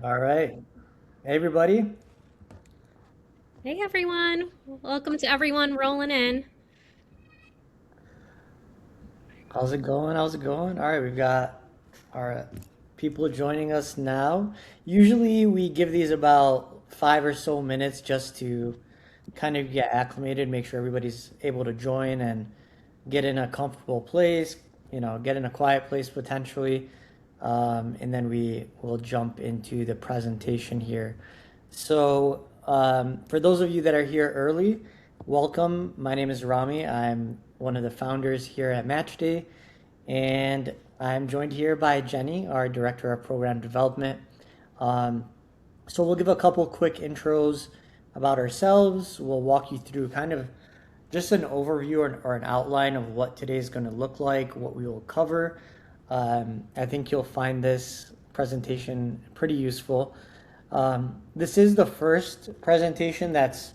All right. Hey, everybody. Hey everyone, welcome to everyone rolling in. How's it going? How's it going? All right, we've got our people joining us now. Usually we give these about 5 or so minutes just to kind of get acclimated, make sure everybody's able to join and get in a comfortable place, get in a quiet place potentially. And then we will jump into the presentation here. So, for those of you that are here early, welcome. My name is Rami. I'm one of the founders here at MatchDay, and I'm joined here by Jenny, our Director of Program Development. Um, so, we'll give a couple quick intros about ourselves. We'll walk you through kind of just an overview or an outline of what today is going to look like, what we will cover. I think you'll find this presentation pretty useful. This is the first presentation that's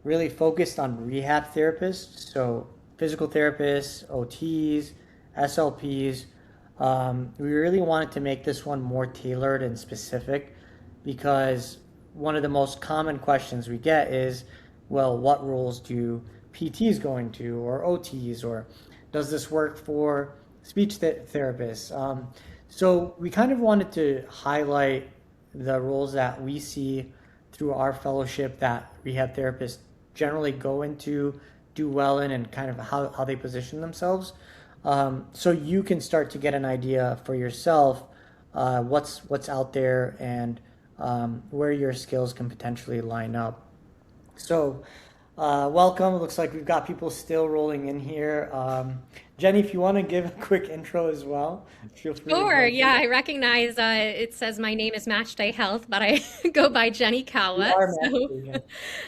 really focused on rehab therapists, so physical therapists, OTs, SLPs. We really wanted to make this one more tailored and specific because one of the most common questions we get is, well, what roles do PTs go into or OTs, or does this work for therapists? So we kind of wanted to highlight the roles that we see through our fellowship that rehab therapists generally go into, do well in, and kind of how they position themselves. So you can start to get an idea for yourself what's out there and where your skills can potentially line up. So, welcome. Looks like we've got people still rolling in here. Jenny, if you want to give a quick intro as well, feel free to Sure, go yeah, for it. I recognize it says my name is MatchDay Health, but I go by Jenny You Kawa. are So matching.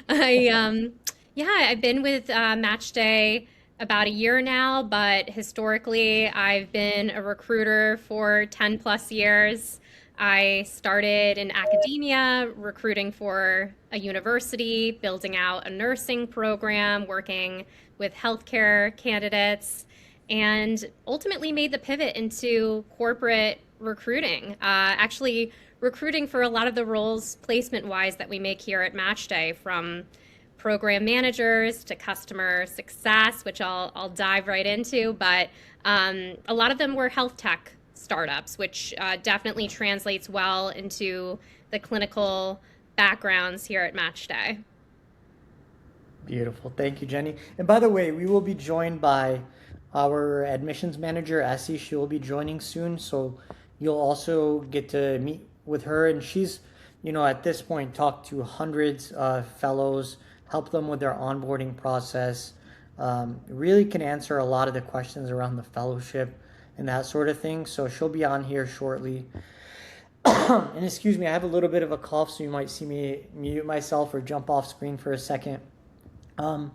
I, yeah, I've been with MatchDay about a year now, but historically I've been a recruiter for 10 plus years. I started in academia, recruiting for a university, building out a nursing program, working with healthcare candidates, and ultimately made the pivot into corporate recruiting. Actually, recruiting for a lot of the roles placement wise that we make here at Matchday, from program managers to customer success, which I'll dive right into. But a lot of them were health tech startups, which definitely translates well into the clinical backgrounds here at Matchday. Beautiful. Thank you, Jenny. And by the way, we will be joined by our admissions manager, Essie. She will be joining soon. So you'll also get to meet with her. And she's, at this point, talked to hundreds of fellows, help them with their onboarding process, really can answer a lot of the questions around the fellowship and that sort of thing. So she'll be on here shortly. And excuse me, I have a little bit of a cough, so you might see me mute myself or jump off screen for a second. Um,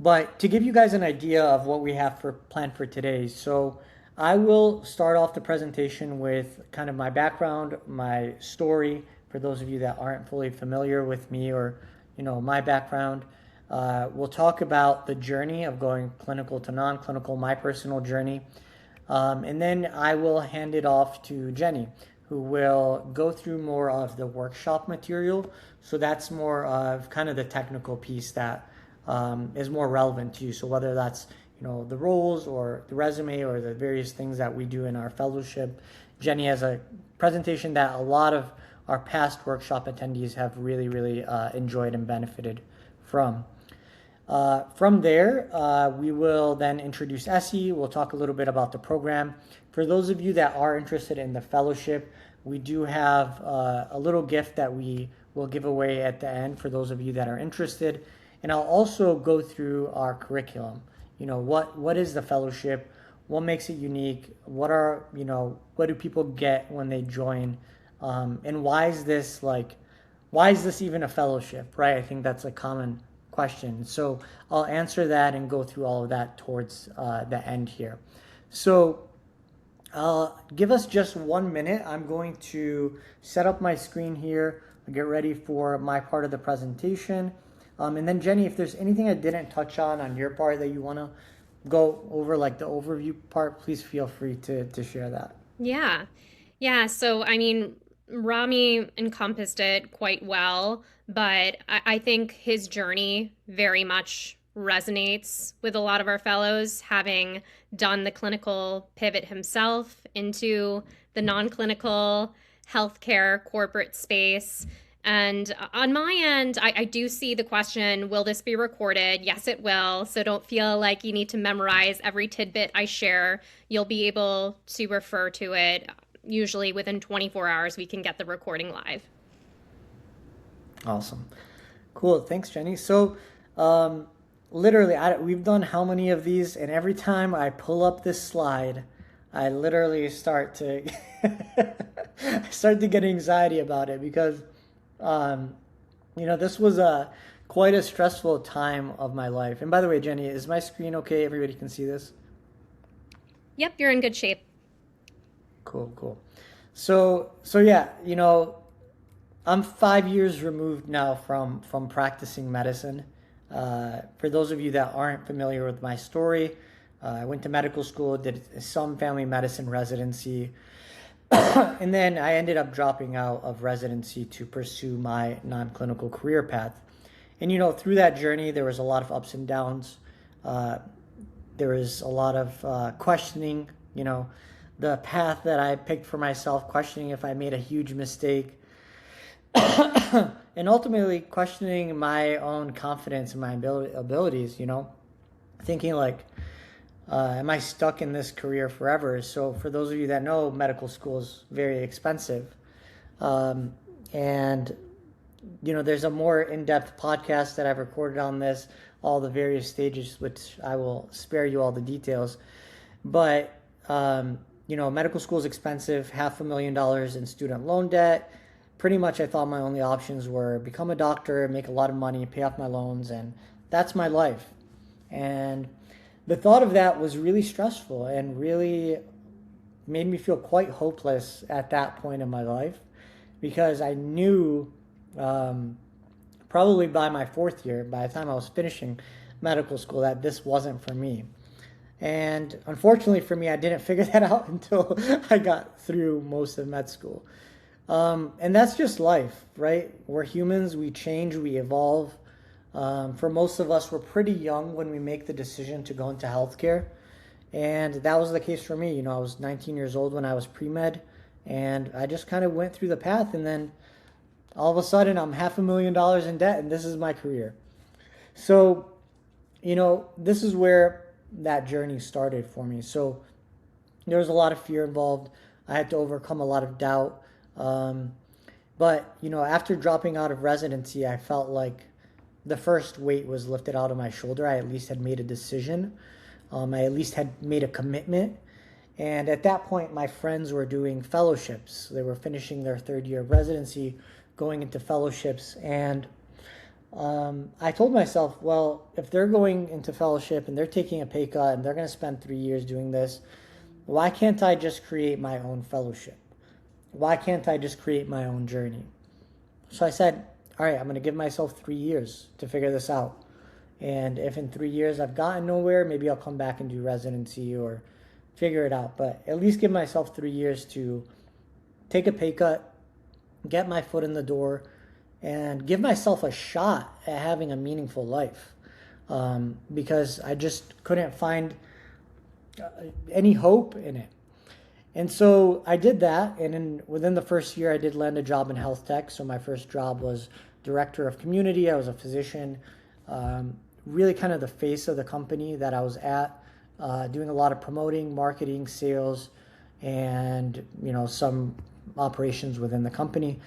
but to give you guys an idea of what we have for planned for today, so I will start off the presentation with kind of my background, my story, for those of you that aren't fully familiar with me or my background. We'll talk about the journey of going clinical to non-clinical, my personal journey, and then I will hand it off to Jenny, who will go through more of the workshop material. So that's more of kind of the technical piece that is more relevant to you. So whether that's the roles or the resume or the various things that we do in our fellowship, Jenny has a presentation that a lot of our past workshop attendees have really, really enjoyed and benefited from. From there, we will then introduce Essie. We'll talk a little bit about the program. For those of you that are interested in the fellowship, we do have a little gift that we will give away at the end for those of you that are interested. And I'll also go through our curriculum. What is the fellowship? What makes it unique? What do people get when they join? And why is this even a fellowship, right? I think that's a common question. So I'll answer that and go through all of that towards the end here. So give us just 1 minute. I'm going to set up my screen here, get ready for my part of the presentation. And then Jenny, if there's anything I didn't touch on your part that you want to go over, like the overview part, please feel free to share that. Yeah. Yeah. So, I mean, Rami encompassed it quite well, but I think his journey very much resonates with a lot of our fellows, having done the clinical pivot himself into the non clinical healthcare corporate space. And on my end, I do see the question, will this be recorded? Yes, it will. So don't feel like you need to memorize every tidbit I share. You'll be able to refer to it. Usually within 24 hours, we can get the recording live. Awesome. Cool. Thanks, Jenny. So, um, literally, we've done how many of these? And every time I pull up this slide, I literally start to I start to get anxiety about it because, um, this was quite a stressful time of my life. And by the way, Jenny, is my screen okay? Everybody can see this? Yep, you're in good shape. Cool, cool. So yeah, I'm 5 years removed now from practicing medicine. For those of you that aren't familiar with my story, I went to medical school, did some family medicine residency, and then I ended up dropping out of residency to pursue my non-clinical career path. And through that journey, there was a lot of ups and downs. Uh, there was a lot of questioning, the path that I picked for myself, questioning if I made a huge mistake, and ultimately questioning my own confidence and my abilities, thinking like, am I stuck in this career forever? So for those of you that know, medical school is very expensive. And there's a more in-depth podcast that I've recorded on this, all the various stages, which I will spare you all the details. But, medical school is expensive, $500,000 in student loan debt. Pretty much I thought my only options were become a doctor, make a lot of money, pay off my loans, and that's my life. And the thought of that was really stressful and really made me feel quite hopeless at that point in my life because I knew probably by my fourth year, by the time I was finishing medical school, that this wasn't for me. And unfortunately for me, I didn't figure that out until I got through most of med school. And that's just life, right? We're humans, we change, we evolve. For most of us, we're pretty young when we make the decision to go into healthcare. And that was the case for me. I was 19 years old when I was pre-med, and I just kind of went through the path, and then all of a sudden I'm $500,000 in debt, and this is my career. So, this is where that journey started for me. So there was a lot of fear involved. I had to overcome a lot of doubt. But after dropping out of residency, I felt like the first weight was lifted out of my shoulder. I at least had made a decision. I at least had made a commitment. And at that point, my friends were doing fellowships. They were finishing their third year of residency, going into fellowships. And I told myself, well, if they're going into fellowship and they're taking a pay cut and they're going to spend 3 years doing this, why can't I just create my own fellowship? Why can't I just create my own journey? So I said, all right, I'm going to give myself 3 years to figure this out. And if in 3 years I've gotten nowhere, maybe I'll come back and do residency or figure it out. But at least give myself 3 years to take a pay cut, get my foot in the door, and give myself a shot at having a meaningful life. Because I just couldn't find any hope in it. And so I did that, and within the first year, I did land a job in health tech. So my first job was director of community. I was a physician, really kind of the face of the company that I was at, doing a lot of promoting, marketing, sales, and some operations within the company.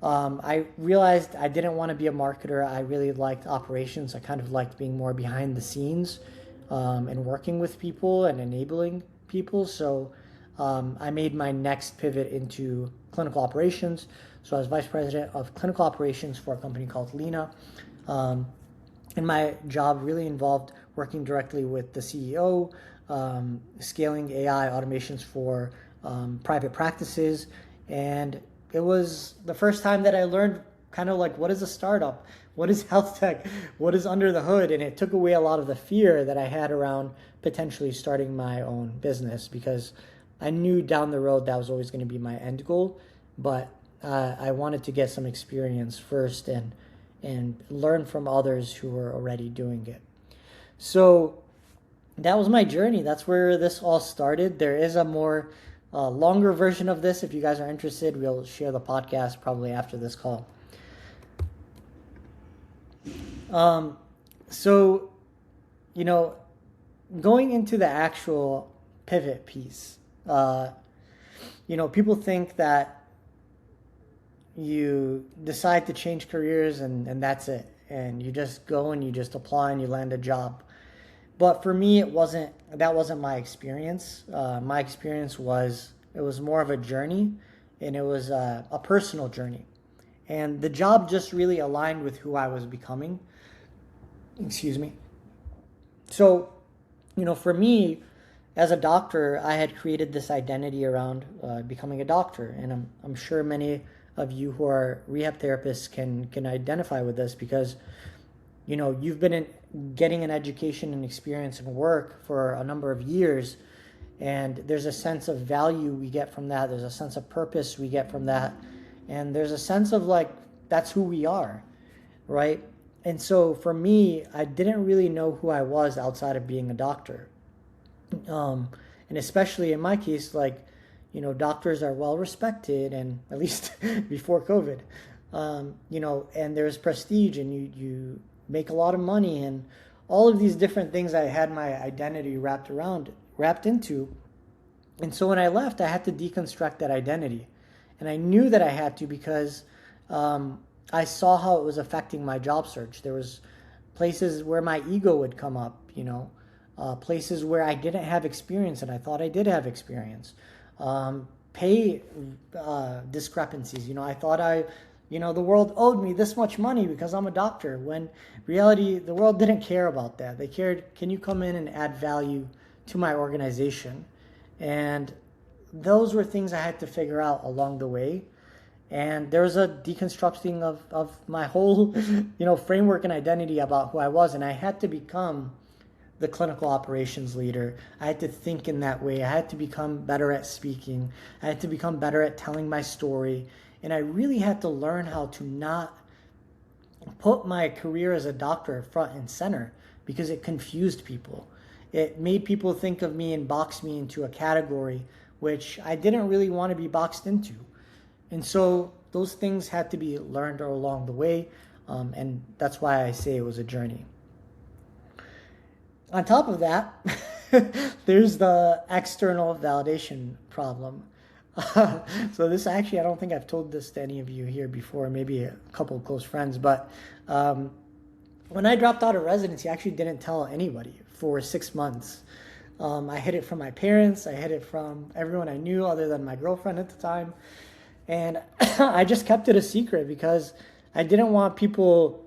I realized I didn't want to be a marketer. I really liked operations. I kind of liked being more behind the scenes and working with people and enabling people. So I made my next pivot into clinical operations. So I was vice president of clinical operations for a company called Lena. And my job really involved working directly with the CEO, scaling AI automations for private practices. And it was the first time that I learned kind of like, what is a startup? What is health tech? What is under the hood? And it took away a lot of the fear that I had around potentially starting my own business, because I knew down the road that was always going to be my end goal. But I wanted to get some experience first and learn from others who were already doing it. So that was my journey. That's where this all started. There is a more longer version of this. If you guys are interested, we'll share the podcast probably after this call. So, you know, going into the actual pivot piece, people think that you decide to change careers and that's it. And you just go and you just apply and you land a job. But for me, that wasn't my experience. My experience it was more of a journey, and it was a personal journey. And the job just really aligned with who I was becoming. Excuse me. So, for me, as a doctor, I had created this identity around becoming a doctor. And I'm sure many of you who are rehab therapists can identify with this because, you've been getting an education and experience and work for a number of years. And there's a sense of value we get from that. There's a sense of purpose we get from that. And there's a sense of that's who we are, right? And so for me, I didn't really know who I was outside of being a doctor. And especially in my case, doctors are well respected, and at least before COVID, and there's prestige, and you make a lot of money, and all of these different things I had my identity wrapped into. And so when I left, I had to deconstruct that identity. And I knew that I had to because I saw how it was affecting my job search. There was places where my ego would come up, places where I didn't have experience and I thought I did have experience. Pay discrepancies. I thought the world owed me this much money because I'm a doctor, when reality, the world didn't care about that. They cared, can you come in and add value to my organization? And those were things I had to figure out along the way. And there was a deconstructing of my whole, framework and identity about who I was. And I had to become the clinical operations leader. I had to think in that way. I had to become better at speaking. I had to become better at telling my story. And I really had to learn how to not put my career as a doctor front and center because it confused people. It made people think of me and box me into a category which I didn't really want to be boxed into. And so those things had to be learned along the way. And that's why I say it was a journey. On top of that, there's the external validation problem. So this actually, I don't think I've told this to any of you here before, maybe a couple of close friends, but when I dropped out of residency, I actually didn't tell anybody for 6 months. I hid it from my parents. I hid it from everyone I knew other than my girlfriend at the time. And I just kept it a secret because I didn't want people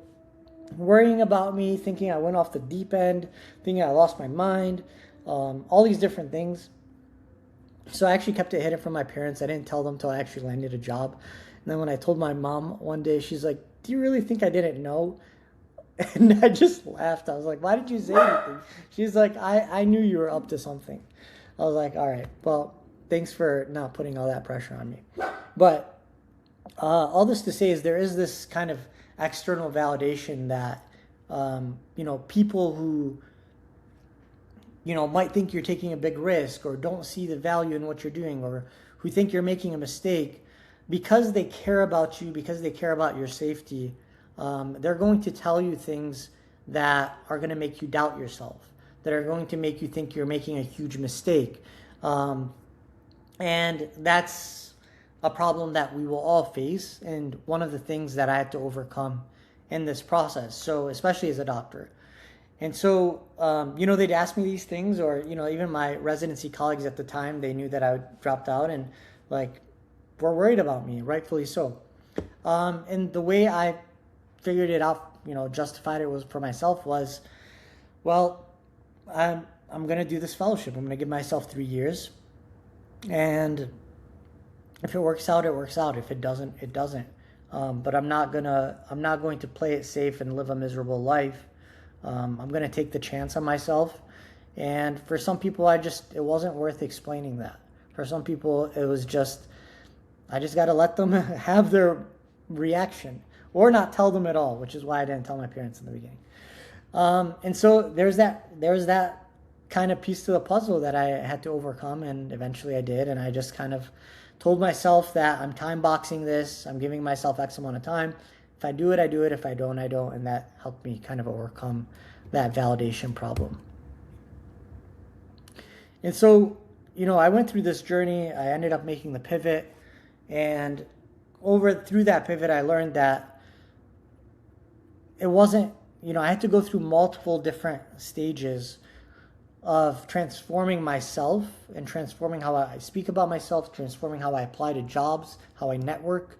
worrying about me, thinking I went off the deep end, thinking I lost my mind, all these different things. So I actually kept it hidden from my parents. I didn't tell them until I actually landed a job. And then when I told my mom one day, she's like, "Do you really think I didn't know?" And I just laughed. I was like, "Why did you say anything?" She's like, I knew you were up to something. I was like, all right, well, thanks for not putting all that pressure on me. But all this to say is there is this kind of external validation that, people who, might think you're taking a big risk or don't see the value in what you're doing or who think you're making a mistake, because they care about you, because they care about your safety, they're going to tell you things that are going to make you doubt yourself, that are going to make you think you're making a huge mistake. And that's a problem that we will all face, and one of the things that I had to overcome in this process, so especially as a doctor. And so, they'd ask me these things, or, even my residency colleagues at the time, they knew that I dropped out and, were worried about me, rightfully so. And the way I figured it out, justified it was for myself was, well, I'm going to do this fellowship. I'm going to give myself 3 years. And if it works out, it works out. If it doesn't, it doesn't. But I'm not going to play it safe and live a miserable life. I'm going to take the chance on myself. And for some people, it wasn't worth explaining that. For some people, it was just, I just got to let them have their reaction or not tell them at all, which is why I didn't tell my parents in the beginning. And so there's that kind of piece to the puzzle that I had to overcome, and eventually I did. And I just kind of told myself that I'm time boxing this. I'm giving myself X amount of time. If I do it, I do it. If I don't, I don't. And that helped me kind of overcome that validation problem. And so, I went through this journey. I ended up making the pivot. And through that pivot, I learned that it wasn't, I had to go through multiple different stages of transforming myself and transforming how I speak about myself, transforming how I apply to jobs, how I network,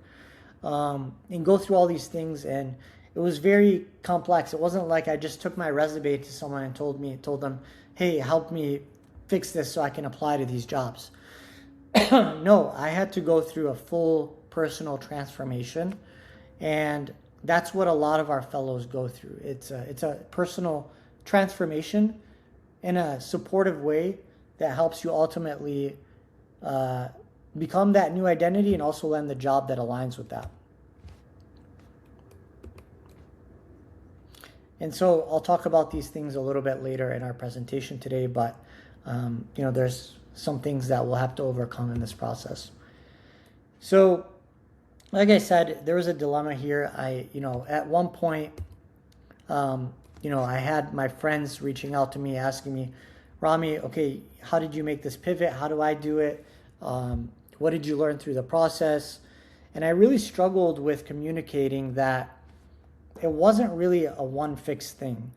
and go through all these things. And it was very complex. It wasn't like I just took my resume to someone and told them, hey, help me fix this so I can apply to these jobs. No, I had to go through a full personal transformation, and that's what a lot of our fellows go through. It's a personal transformation in a supportive way that helps you ultimately become that new identity and also land the job that aligns with that. And so I'll talk about these things a little bit later in our presentation today, but there's some things that we'll have to overcome in this process. So, like I said, there was a dilemma here. At one point, I had my friends reaching out to me, asking me, Rami, okay, how did you make this pivot? How do I do it? What did you learn through the process? And I really struggled with communicating that it wasn't really a one fixed thing.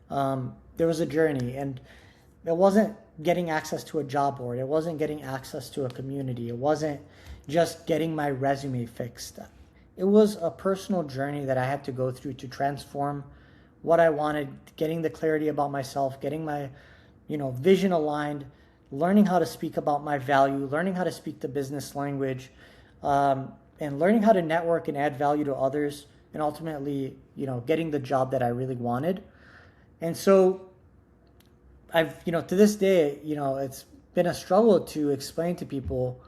There was a journey, and it wasn't getting access to a job board. It wasn't getting access to a community. It wasn't just getting my resume fixed. It was a personal journey that I had to go through to transform what I wanted, getting the clarity about myself, getting my, vision aligned, learning how to speak about my value, learning how to speak the business language, and learning how to network and add value to others, and ultimately, getting the job that I really wanted. And so I've, to this day, it's been a struggle to explain to people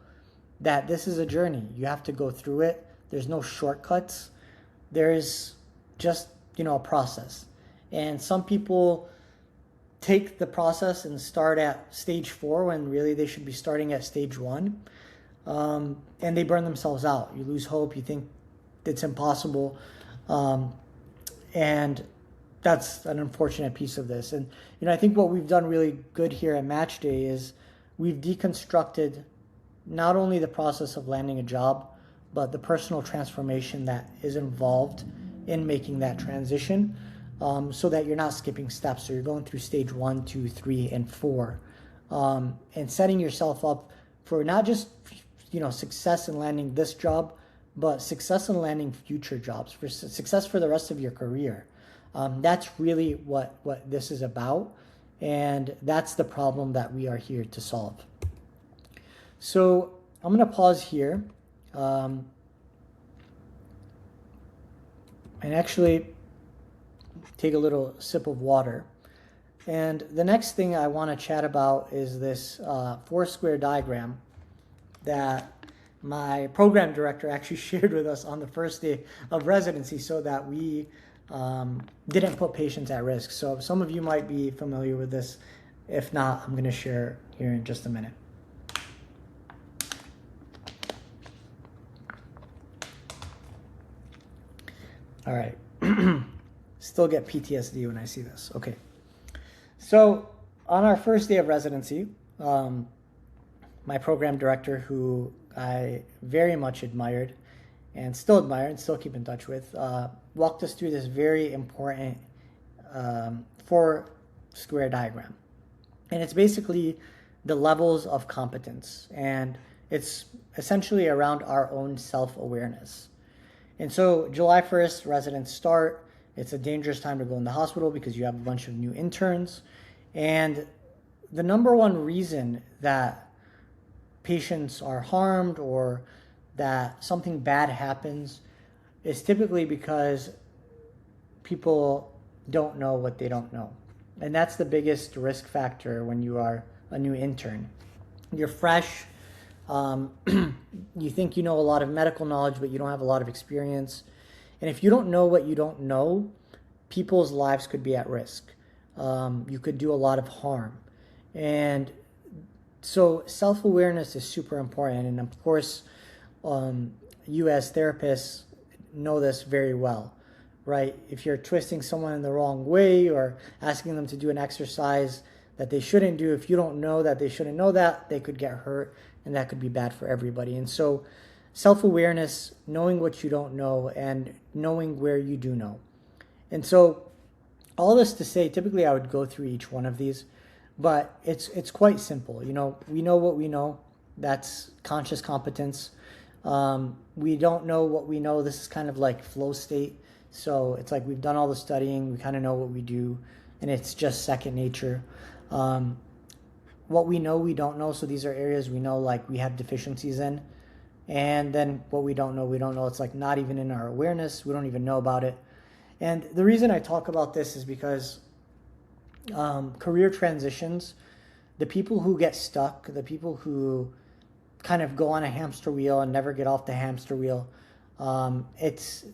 that this is a journey. You have to go through it. There's no shortcuts. There's just, a process. And some people take the process and start at stage 4 when really they should be starting at stage 1. And they burn themselves out. You lose hope. You think it's impossible. And that's an unfortunate piece of this. And, I think what we've done really good here at MatchDay is we've deconstructed not only the process of landing a job, but the personal transformation that is involved in making that transition, so that you're not skipping steps. So you're going through stage 1, 2, 3, and 4, and setting yourself up for not just, success in landing this job, but success in landing future jobs, for success for the rest of your career. That's really what this is about, and that's the problem that we are here to solve. So I'm going to pause here and actually take a little sip of water. And the next thing I want to chat about is this 4-square diagram that my program director actually shared with us on the first day of residency so that we didn't put patients at risk. So some of you might be familiar with this. If not, I'm going to share here in just a minute. All right. Still get PTSD when I see this. Okay. So on our first day of residency, my program director, who I very much admired and still admire and still keep in touch with, walked us through this very important 4-square diagram. And it's basically the levels of competence. And it's essentially around our own self-awareness. And so July 1st, residents start. It's a dangerous time to go in the hospital because you have a bunch of new interns. And the number one reason that patients are harmed or that something bad happens is typically because people don't know what they don't know. And that's the biggest risk factor when you are a new intern. You're fresh. Um, you think you know a lot of medical knowledge, but you don't have a lot of experience. And if you don't know what you don't know, people's lives could be at risk. You could do a lot of harm. And so self awareness is super important. And of course, you as therapists know this very well, right? If you're twisting someone in the wrong way or asking them to do an exercise that they shouldn't do, if you don't know that they shouldn't know that, they could get hurt, and that could be bad for everybody. And so self-awareness, knowing what you don't know and knowing where you do know. And so all this to say, typically I would go through each one of these, but it's quite simple. You know, we know what we know. That's conscious competence. We don't know what we know. This is kind of like flow state. So it's like we've done all the studying. We kind of know what we do, and it's just second nature. What we know, we don't know. So these are areas we know, like we have deficiencies in. And then what we don't know, we don't know. It's like not even in our awareness. We don't even know about it. And the reason I talk about this is because career transitions, the people who get stuck, the people who kind of go on a hamster wheel and never get off the hamster wheel, it's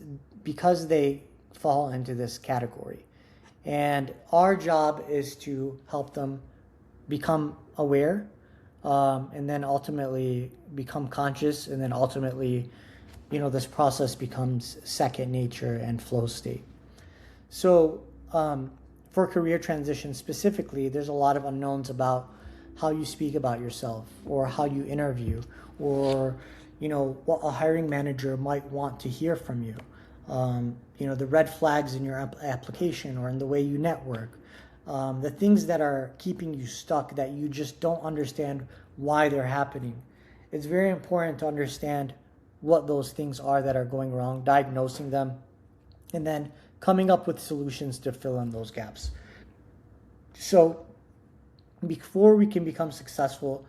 because they fall into this category. And our job is to help them become aware, and then ultimately become conscious, and then ultimately, you know, this process becomes second nature and flow state. So for career transition specifically, there's a lot of unknowns about how you speak about yourself or how you interview, or, you know, what a hiring manager might want to hear from you. You know, the red flags in your application or in the way you network, the things that are keeping you stuck that you just don't understand why they're happening. It's very important to understand what those things are that are going wrong, diagnosing them, and then coming up with solutions to fill in those gaps. So before we can become successful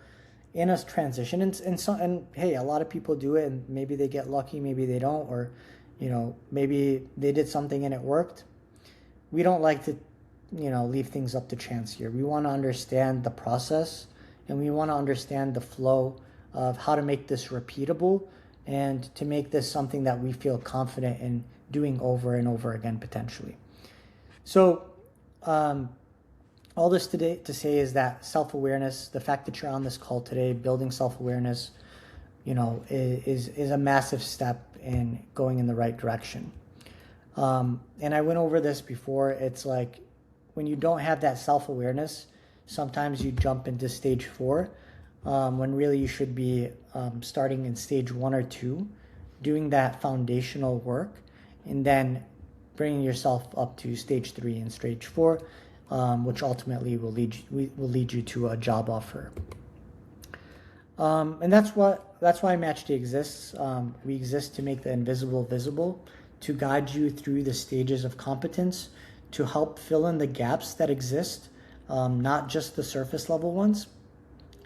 in a transition, and hey, a lot of people do it, and maybe they get lucky, maybe they don't, or, you know, maybe they did something and it worked. We don't like to, you know, leave things up to chance here. We want to understand the process, and we want to understand the flow of how to make this repeatable and to make this something that we feel confident in doing over and over again potentially. So all this today to say is that self-awareness, the fact that you're on this call today, building self-awareness, you know, is a massive step in going in the right direction. And I went over this before. It's like when you don't have that self-awareness, sometimes you jump into stage 4, when really you should be starting in stage 1 or 2, doing that foundational work, and then bringing yourself up to stage 3 and stage 4, which ultimately will lead you to a job offer. And that's why MatchDay exists. We exist to make the invisible visible, to guide you through the stages of competence, to help fill in the gaps that exist, not just the surface level ones,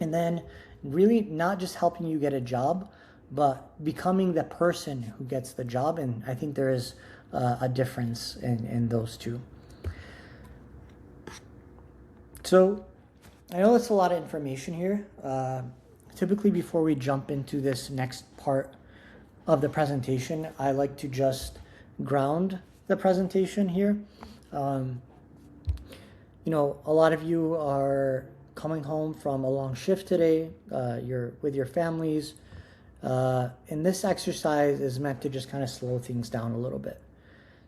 and then really not just helping you get a job, but becoming the person who gets the job. And I think there is a difference in those two. So I know that's a lot of information here. Typically, before we jump into this next part of the presentation, I like to just ground the presentation here. You know, a lot of you are coming home from a long shift today. You're with your families. And this exercise is meant to just kind of slow things down a little bit.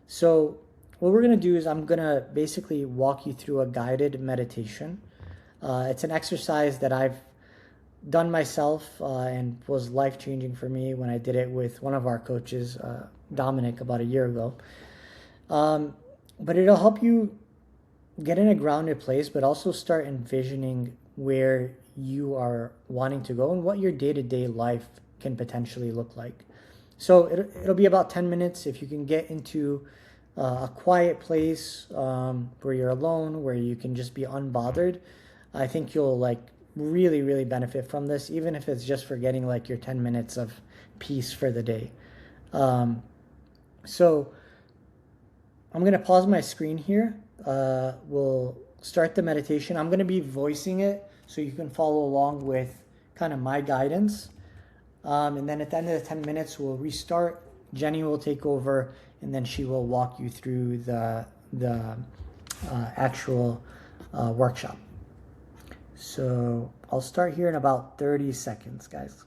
So what we're going to do is I'm going to basically walk you through a guided meditation. It's an exercise that I've done myself and was life-changing for me when I did it with one of our coaches, Dominic, about a year ago. But it'll help you get in a grounded place, but also start envisioning where you are wanting to go and what your day-to-day life can potentially look like. So it'll be about 10 minutes. If you can get into a quiet place where you're alone, where you can just be unbothered, I think you'll like really, really benefit from this, even if it's just for getting like your 10 minutes of peace for the day. So I'm going to pause my screen here. We'll start the meditation. I'm going to be voicing it so you can follow along with kind of my guidance. And then at the end of the 10 minutes, we'll restart. Jenny will take over, and then she will walk you through the actual workshop. So I'll start here in about 30 seconds, guys.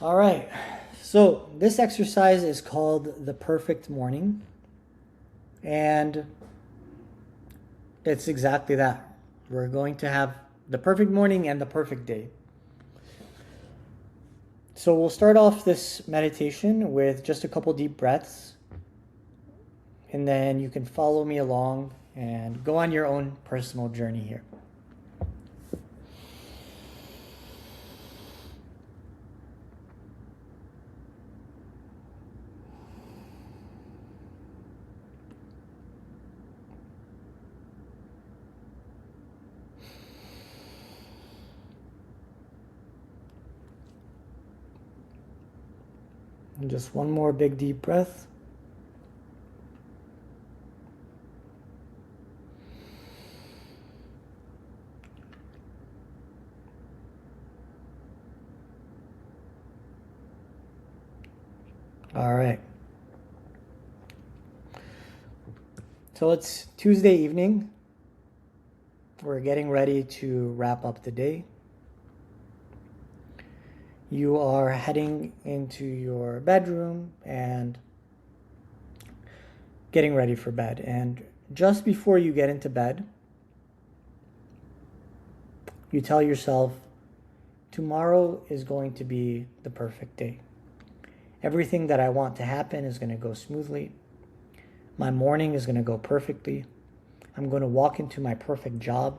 All right, so this exercise is called the perfect morning, and it's exactly that. We're going to have the perfect morning and the perfect day. So we'll start off this meditation with just a couple deep breaths, and then you can follow me along and go on your own personal journey here. And just one more big deep breath. All right. So it's Tuesday evening. We're getting ready to wrap up the day. You are heading into your bedroom and getting ready for bed. And just before you get into bed, you tell yourself, tomorrow is going to be the perfect day. Everything that I want to happen is going to go smoothly. My morning is going to go perfectly. I'm going to walk into my perfect job.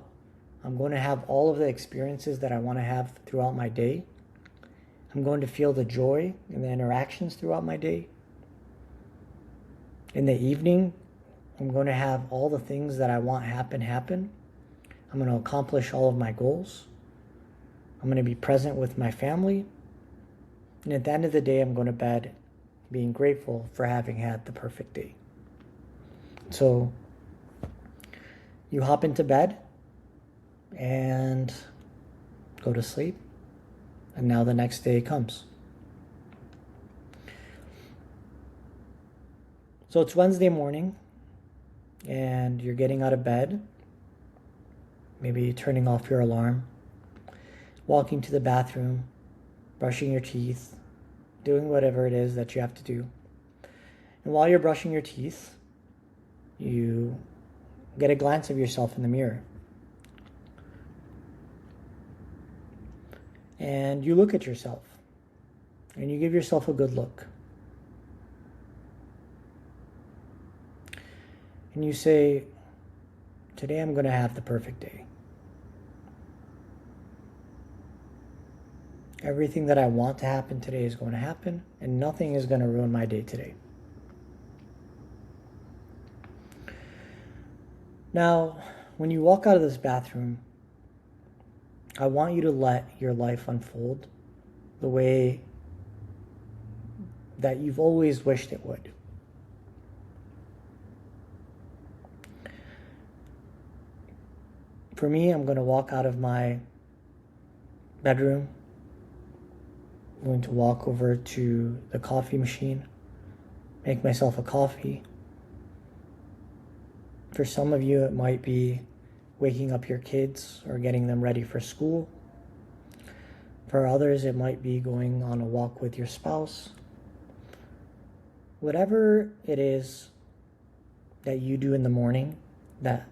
I'm going to have all of the experiences that I want to have throughout my day. I'm going to feel the joy in the interactions throughout my day. In the evening, I'm going to have all the things that I want happen. I'm going to accomplish all of my goals. I'm going to be present with my family. And at the end of the day, I'm going to bed being grateful for having had the perfect day. So you hop into bed and go to sleep. And now the next day comes. So it's Wednesday morning and you're getting out of bed, maybe turning off your alarm, walking to the bathroom, brushing your teeth, doing whatever it is that you have to do. And while you're brushing your teeth, you get a glance of yourself in the mirror. And you look at yourself and you give yourself a good look. And you say, today I'm going to have the perfect day. Everything that I want to happen today is going to happen, and nothing is going to ruin my day today. Now, when you walk out of this bathroom, I want you to let your life unfold the way that you've always wished it would. For me, I'm going to walk out of my bedroom. I'm going to walk over to the coffee machine, make myself a coffee. For some of you, it might be waking up your kids or getting them ready for school. For others, it might be going on a walk with your spouse. Whatever it is that you do in the morning that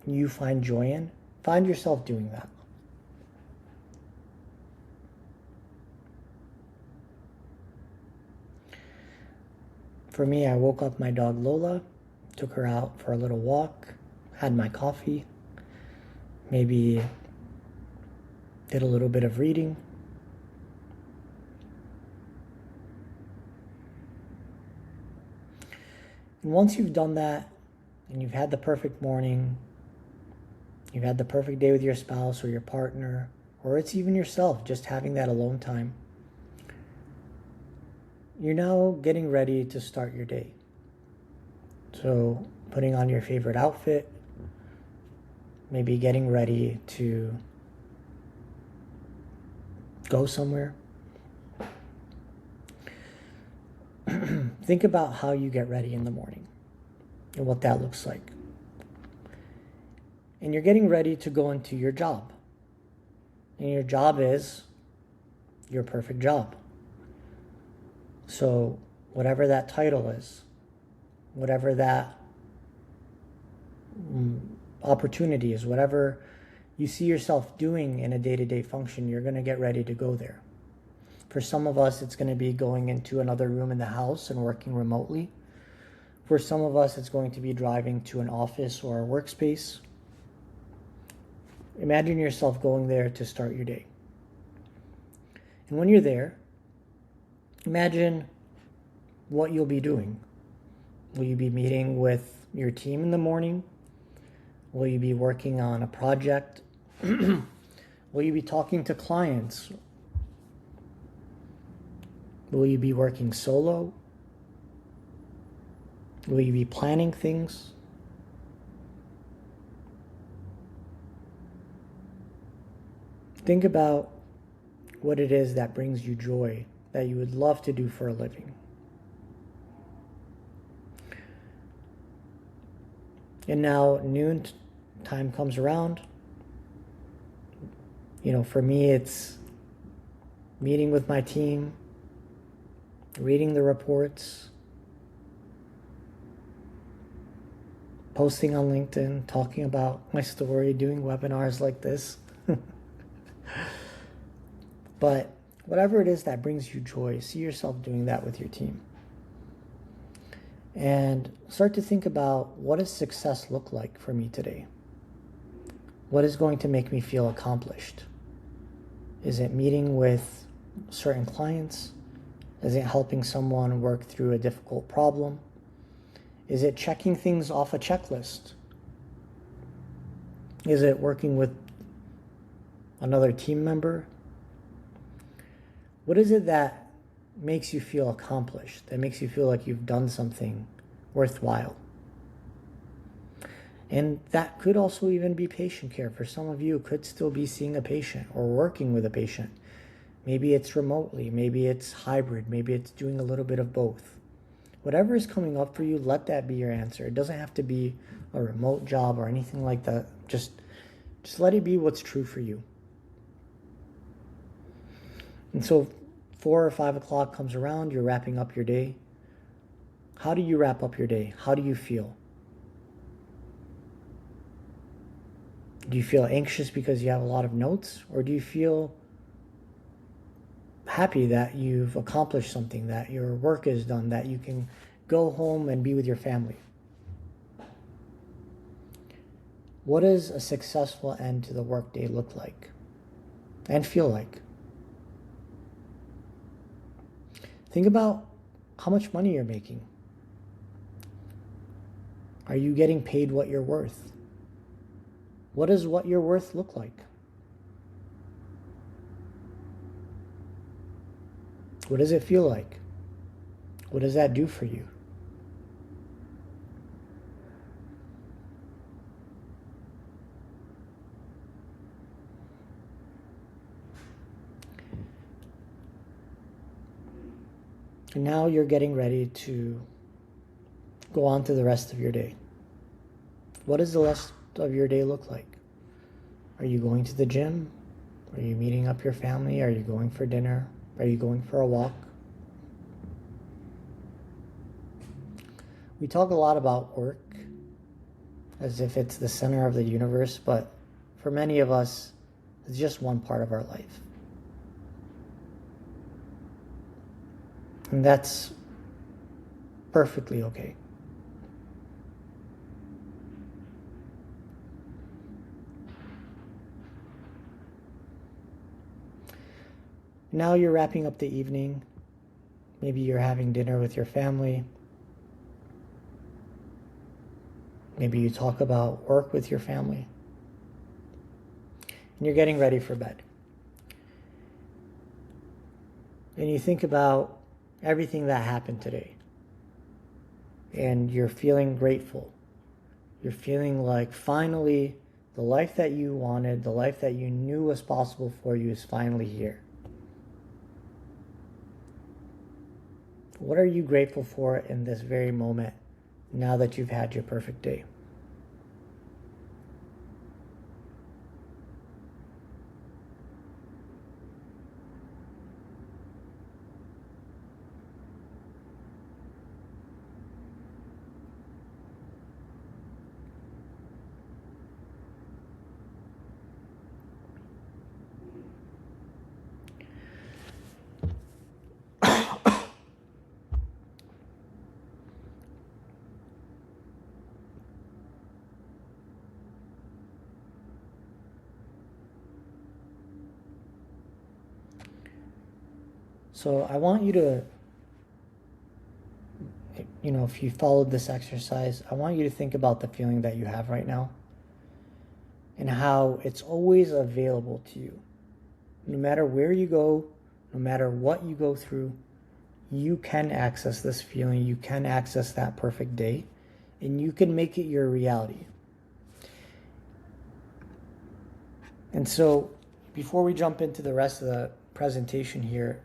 you find joy in, find yourself doing that. For me, I woke up my dog Lola, took her out for a little walk, had my coffee, Maybe did a little bit of reading. And once you've done that, and you've had the perfect morning, you've had the perfect day with your spouse or your partner, or it's even yourself, just having that alone time, you're now getting ready to start your day. So putting on your favorite outfit, maybe getting ready to go somewhere. Think about how you get ready in the morning and what that looks like. And you're getting ready to go into your job. And your job is your perfect job. So whatever that title is, whatever that opportunity is, whatever you see yourself doing in a day-to-day function, you're going to get ready to go there. For some of us, it's going to be going into another room in the house and working remotely. For some of us, it's going to be driving to an office or a workspace. Imagine yourself going there to start your day. And when you're there, imagine what you'll be doing. Will you be meeting with your team in the morning? Will you be working on a project? Will you be talking to clients? Will you be working solo? Will you be planning things? Think about what it is that brings you joy, that you would love to do for a living. And now noon time comes around. For me, it's meeting with my team, reading the reports, posting on LinkedIn, talking about my story, doing webinars like this. But whatever it is that brings you joy, see yourself doing that with your team. And start to think about, what does success look like for me today? What is going to make me feel accomplished? Is it meeting with certain clients? Is it helping someone work through a difficult problem? Is it checking things off a checklist? Is it working with another team member? What is it that makes you feel accomplished, that makes you feel like you've done something worthwhile? And that could also even be patient care. For some of you, it could still be seeing a patient or working with a patient. Maybe it's remotely, maybe it's hybrid, maybe it's doing a little bit of both. Whatever is coming up for you, let that be your answer. It doesn't have to be a remote job or anything like that. Just let it be what's true for you. And so 4 or 5 o'clock comes around, you're wrapping up your day. How do you wrap up your day? How do you feel? Do you feel anxious because you have a lot of notes? Or do you feel happy that you've accomplished something, that your work is done, that you can go home and be with your family? What does a successful end to the workday look like and feel like? Think about how much money you're making. Are you getting paid what you're worth? What does what you're worth look like? What does it feel like? What does that do for you? And now you're getting ready to go on to the rest of your day. What does the rest of your day look like? Are you going to the gym? Are you meeting up your family? Are you going for dinner? Are you going for a walk? We talk a lot about work as if it's the center of the universe, but for many of us, it's just one part of our life. And that's perfectly okay. Now you're wrapping up the evening. Maybe you're having dinner with your family. Maybe you talk about work with your family. And you're getting ready for bed. And you think about everything that happened today. And you're feeling grateful. You're feeling like finally the life that you wanted, the life that you knew was possible for you is finally here. What are you grateful for in this very moment now that you've had your perfect day? So I want you to, if you followed this exercise, I want you to think about the feeling that you have right now and how it's always available to you. No matter where you go, no matter what you go through, you can access this feeling, you can access that perfect day, and you can make it your reality. And so before we jump into the rest of the presentation here,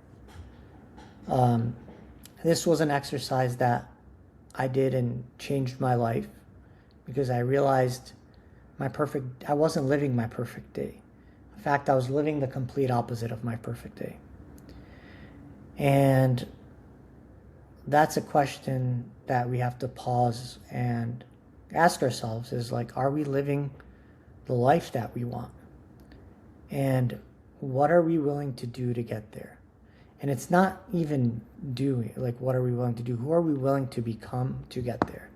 this was an exercise that I did and changed my life because I realized I wasn't living my perfect day. In fact, I was living the complete opposite of my perfect day. And that's a question that we have to pause and ask ourselves is like, are we living the life that we want? And what are we willing to do to get there? And it's not even doing, like, what are we willing to do? Who are we willing to become to get there?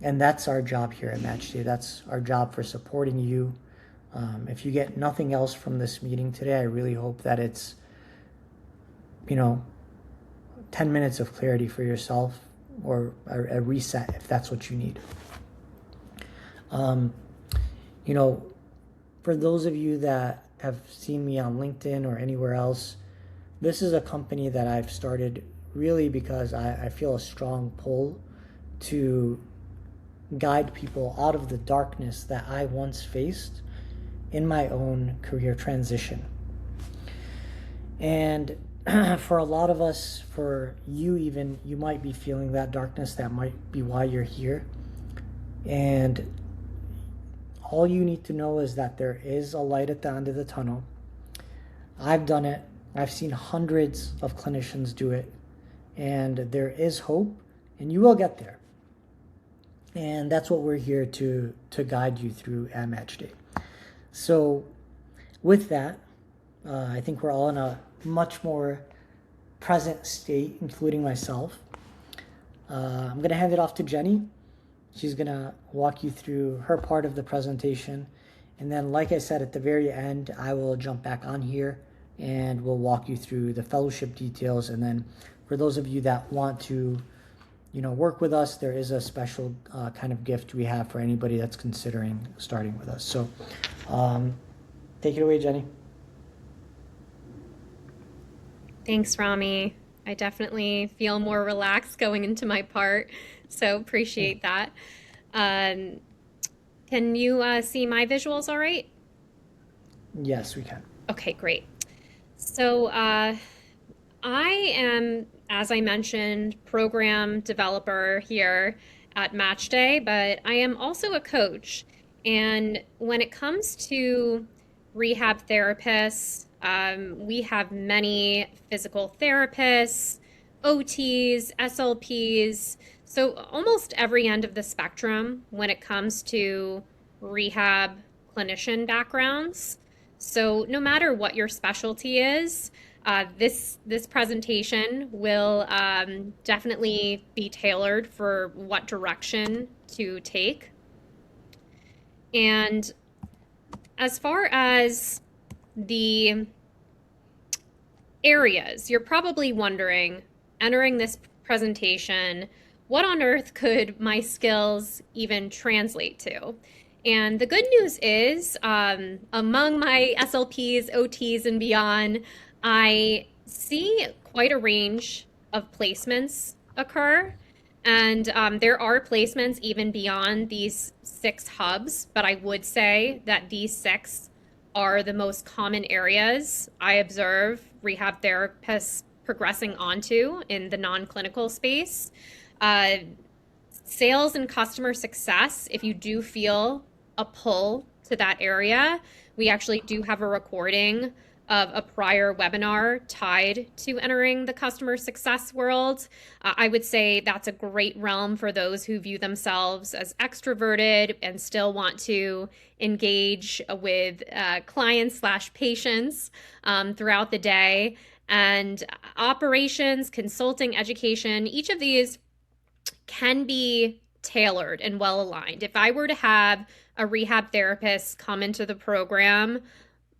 And that's our job here at MatchDay. That's our job for supporting you. If you get nothing else from this meeting today, I really hope that it's, 10 minutes of clarity for yourself or a reset if that's what you need. For those of you that have seen me on LinkedIn or anywhere else, this is a company that I've started really because I feel a strong pull to guide people out of the darkness that I once faced in my own career transition. And for a lot of us, for you even, you might be feeling that darkness. That might be why you're here. And all you need to know is that there is a light at the end of the tunnel. I've done it. I've seen hundreds of clinicians do it. And there is hope, and you will get there. And that's what we're here to guide you through at MatchDay. So with that, I think we're all in a much more present state, including myself. I'm going to hand it off to Jenny. She's going to walk you through her part of the presentation. And then, like I said, at the very end, I will jump back on here and we'll walk you through the fellowship details. And then for those of you that want to, work with us, there is a special kind of gift we have for anybody that's considering starting with us. So take it away, Jenny. Thanks, Rami. I definitely feel more relaxed going into my part, so appreciate that. Can you see my visuals all right? Yes, we can. Okay, great. So I am, as I mentioned, program developer here at MatchDay, but I am also a coach. And when it comes to rehab therapists, we have many physical therapists, OTs, SLPs, so almost every end of the spectrum when it comes to rehab clinician backgrounds. So no matter what your specialty is, this presentation will definitely be tailored for what direction to take. And as far as the areas. You're probably wondering, entering this presentation, what on earth could my skills even translate to? And the good news is, among my SLPs, OTs, and beyond, I see quite a range of placements occur. And there are placements even beyond these six hubs, but I would say that these six are the most common areas I observe rehab therapists progressing onto in the non-clinical space. Uh, Sales and customer success, if you do feel a pull to that area, we actually do have a recording of a prior webinar tied to entering the customer success world. I would say that's a great realm for those who view themselves as extroverted and still want to engage with clients slash patients throughout the day. And operations, consulting, education, each of these can be tailored and well aligned. If I were to have a rehab therapist come into the program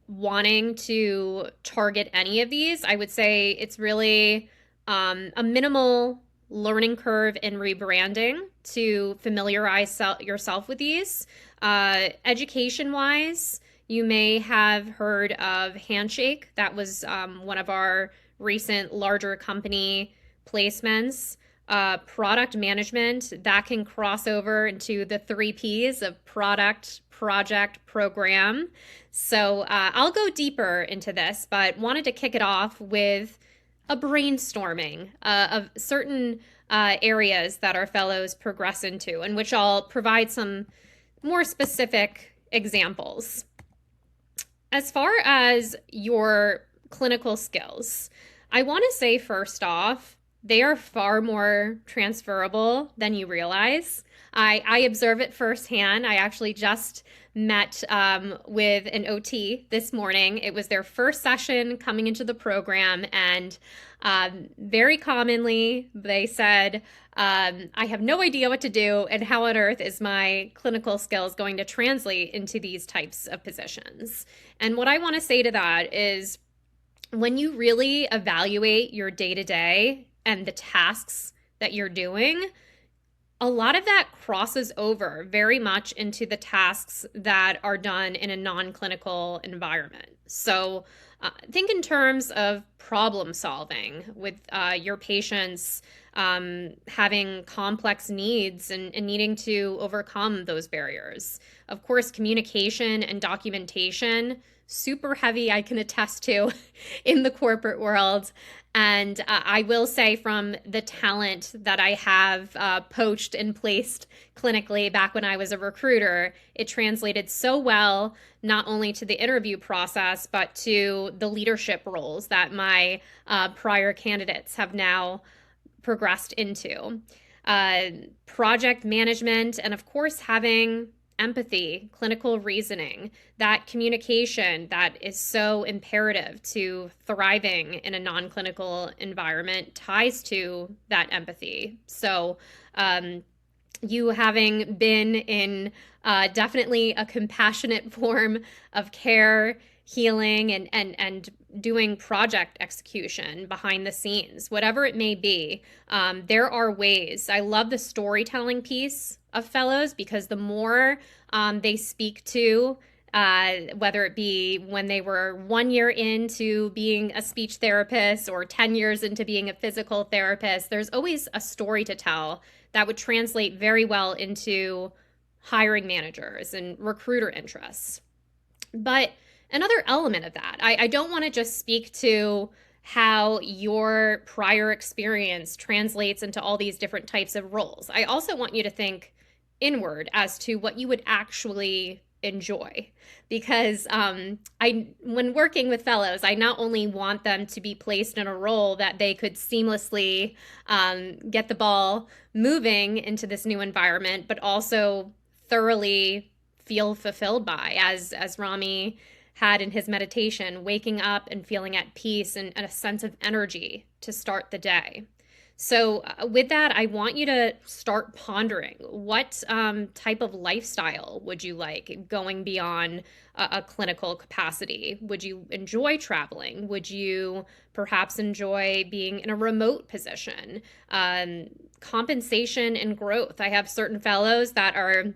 wanting to target any of these, I would say it's really a minimal learning curve in rebranding to familiarize yourself with these. Education wise, you may have heard of Handshake. That was one of our recent larger company placements. Product management, that can cross over into the three P's of product, project, program. So I'll go deeper into this, but wanted to kick it off with a brainstorming of certain areas that our fellows progress into, in which I'll provide some more specific examples. As far as your clinical skills, I want to say first off, they are far more transferable than you realize. I observe it firsthand. I actually just met with an OT this morning. It was their first session coming into the program, and very commonly they said, I have no idea what to do, and how on earth is my clinical skills going to translate into these types of positions? And what I want to say to that is, when you really evaluate your day-to-day and the tasks that you're doing, a lot of that crosses over very much into the tasks that are done in a non-clinical environment. So think in terms of problem solving with your patients having complex needs and needing to overcome those barriers. Of course, communication and documentation, super heavy, I can attest to in the corporate world. And I will say, from the talent that I have poached and placed clinically back when I was a recruiter, it translated so well, not only to the interview process, but to the leadership roles that my prior candidates have now progressed into. Project management, and of course, having empathy, clinical reasoning, that communication that is so imperative to thriving in a non-clinical environment ties to that empathy. So you having been in definitely a compassionate form of care, healing, and doing project execution behind the scenes, whatever it may be, there are ways. I love the storytelling piece of fellows, because the more they speak to, whether it be when they were 1 year into being a speech therapist or 10 years into being a physical therapist, there's always a story to tell that would translate very well into hiring managers and recruiter interests. But another element of that, I don't want to just speak to how your prior experience translates into all these different types of roles. I also want you to think inward as to what you would actually enjoy, because when working with fellows, I not only want them to be placed in a role that they could seamlessly get the ball moving into this new environment, but also thoroughly feel fulfilled by, as Rami had in his meditation, waking up and feeling at peace and a sense of energy to start the day. So, with that, I want you to start pondering what type of lifestyle would you like going beyond a clinical capacity? Would you enjoy traveling? Would you perhaps enjoy being in a remote position? Um, Compensation and growth. I have certain fellows that are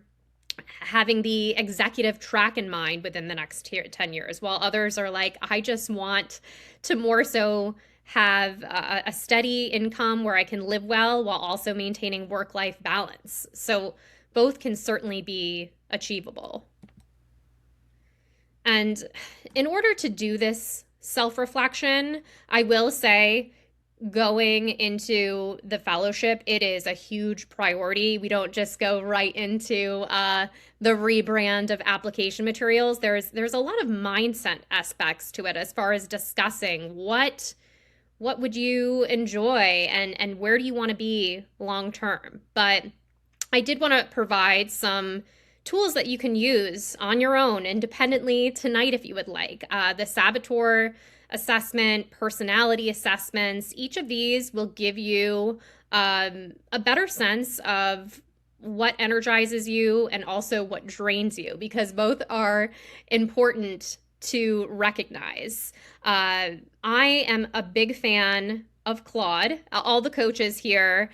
having the executive track in mind within the next 10 years, while others are like, I just want to more so have a steady income where I can live well while also maintaining work life balance. So both can certainly be achievable. And in order to do this self reflection, I will say going into the fellowship, it is a huge priority. We don't just go right into the rebrand of application materials. There's a lot of mindset aspects to it as far as discussing what would you enjoy and where do you want to be long term. But I did want to provide some tools that you can use on your own independently tonight if you would like. The Saboteur assessment, personality assessments, each of these will give you a better sense of what energizes you and also what drains you, because both are important to recognize. I am a big fan of Claude. All the coaches here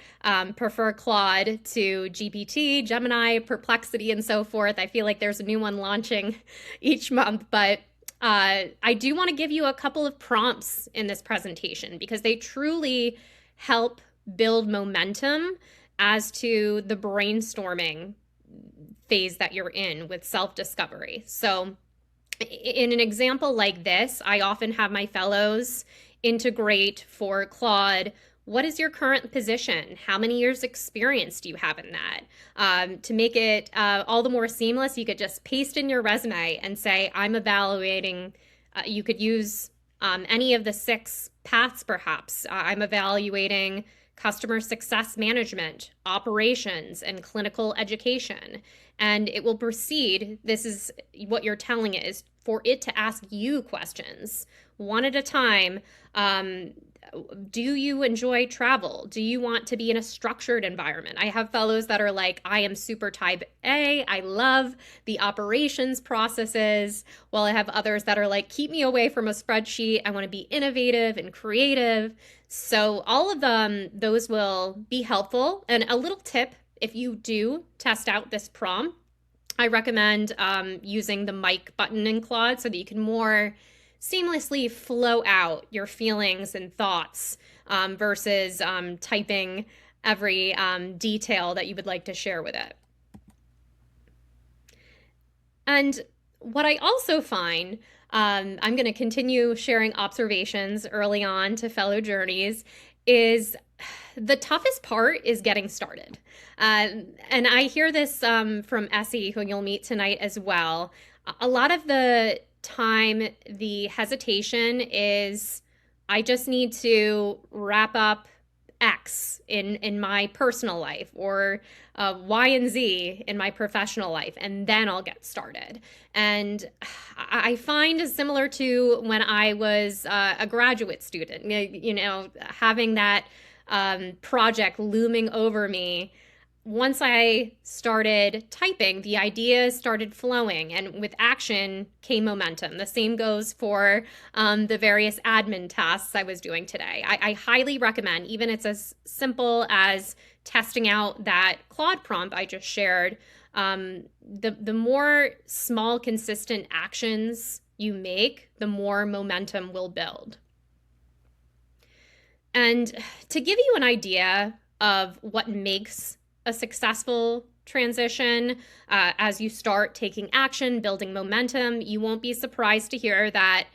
prefer Claude to GPT, Gemini, Perplexity, and so forth. I feel like there's a new one launching each month, but I do want to give you a couple of prompts in this presentation because they truly help build momentum as to the brainstorming phase that you're in with self-discovery. So in an example like this, I often have my fellows integrate for Claude. What is your current position? How many years experience do you have in that? To make it all the more seamless, you could just paste in your resume and say, I'm evaluating. You could use any of the 6 paths, perhaps. I'm evaluating customer success management, operations, and clinical education. And it will proceed. This is what you're telling it is for it to ask you questions one at a time. Do you enjoy travel? Do you want to be in a structured environment? I have fellows that are like, I am super type A. I love the operations processes. While I have others that are like, keep me away from a spreadsheet. I want to be innovative and creative. So all of them, those will be helpful. And a little tip, if you do test out this prompt, I recommend using the mic button in Claude so that you can more seamlessly flow out your feelings and thoughts versus typing every detail that you would like to share with it. And what I also find, I'm going to continue sharing observations early on to fellow journeys, is the toughest part is getting started. And I hear this from Essie, who you'll meet tonight as well. A lot of the time, the hesitation is, I just need to wrap up X in my personal life or Y and Z in my professional life, and then I'll get started. And I find similar to when I was a graduate student, having that project looming over me. Once I started typing, the ideas started flowing, and with action came momentum. The same goes for the various admin tasks I was doing today. I highly recommend, even it's as simple as testing out that Claude prompt I just shared. The more small, consistent actions you make, the more momentum will build. And to give you an idea of what makes a successful transition, as you start taking action, building momentum, you won't be surprised to hear that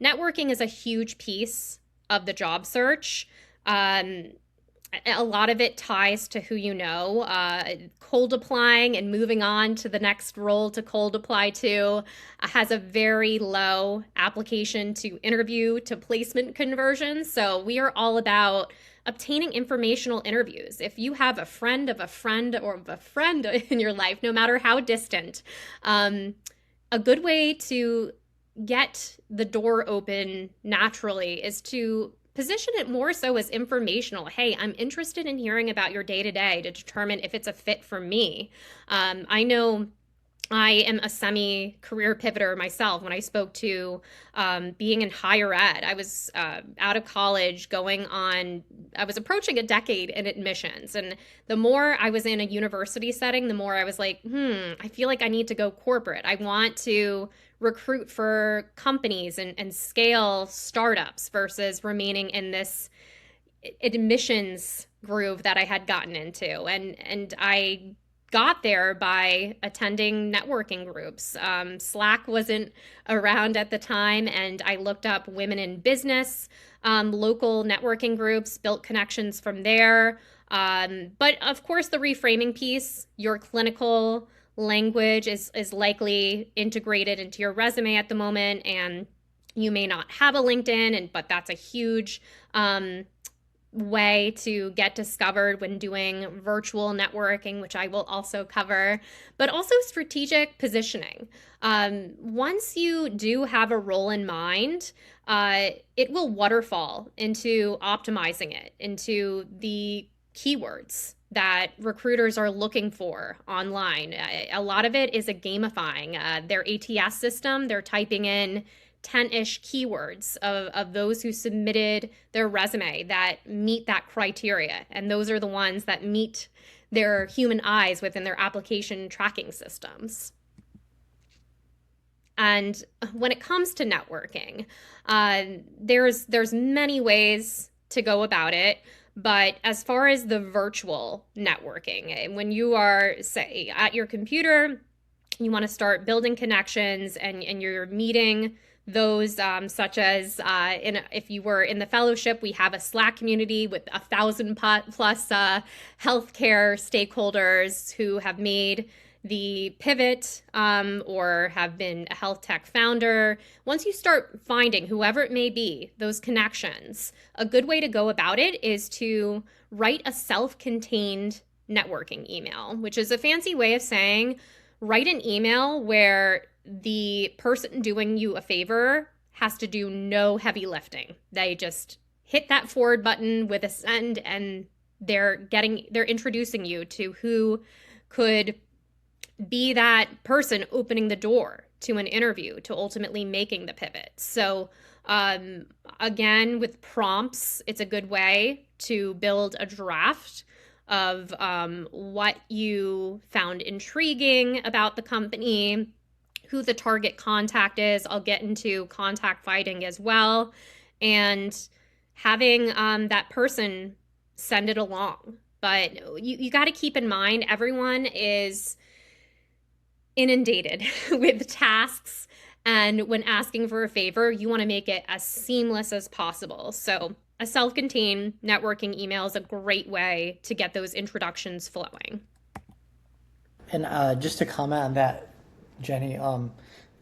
networking is a huge piece of the job search. A lot of it ties to who you know. Cold applying and moving on to the next role to cold apply to has a very low application to interview to placement conversion. So we are all about obtaining informational interviews. If you have a friend of a friend or of a friend in your life, no matter how distant, a good way to get the door open naturally is to position it more so as informational. Hey, I'm interested in hearing about your day to day to determine if it's a fit for me. I know I am a semi-career pivoter myself. When I spoke to being in higher ed, I was out of college I was approaching a decade in admissions. And the more I was in a university setting, the more I was like, I feel like I need to go corporate. I want to recruit for companies and scale startups versus remaining in this admissions groove that I had gotten into. And I got there by attending networking groups. Slack wasn't around at the time, and I looked up women in business, local networking groups, built connections from there. But of course, the reframing piece, your clinical language is likely integrated into your resume at the moment, and you may not have a LinkedIn, but that's a huge way to get discovered when doing virtual networking, which I will also cover, but also strategic positioning. Once you do have a role in mind, it will waterfall into optimizing it, into the keywords that recruiters are looking for online. A lot of it is a gamifying their ATS system. They're typing in 10-ish keywords of those who submitted their resume that meet that criteria. And those are the ones that meet their human eyes within their application tracking systems. And when it comes to networking, there's many ways to go about it. But as far as the virtual networking, when you are, say, at your computer, you want to start building connections and you're meeting those such as if you were in the fellowship, we have a Slack community with 1,000 plus healthcare stakeholders who have made the pivot or have been a health tech founder. Once you start finding whoever it may be, those connections, a good way to go about it is to write a self-contained networking email, which is a fancy way of saying write an email where the person doing you a favor has to do no heavy lifting. They just hit that forward button with a send and they're introducing you to who could be that person opening the door to an interview to ultimately making the pivot. So again, with prompts, it's a good way to build a draft of what you found intriguing about the company, who the target contact is. I'll get into contact fighting as well. And having that person send it along. But you got to keep in mind, everyone is inundated with tasks. And when asking for a favor, you want to make it as seamless as possible. So a self-contained networking email is a great way to get those introductions flowing. And just to comment on that, Jenny,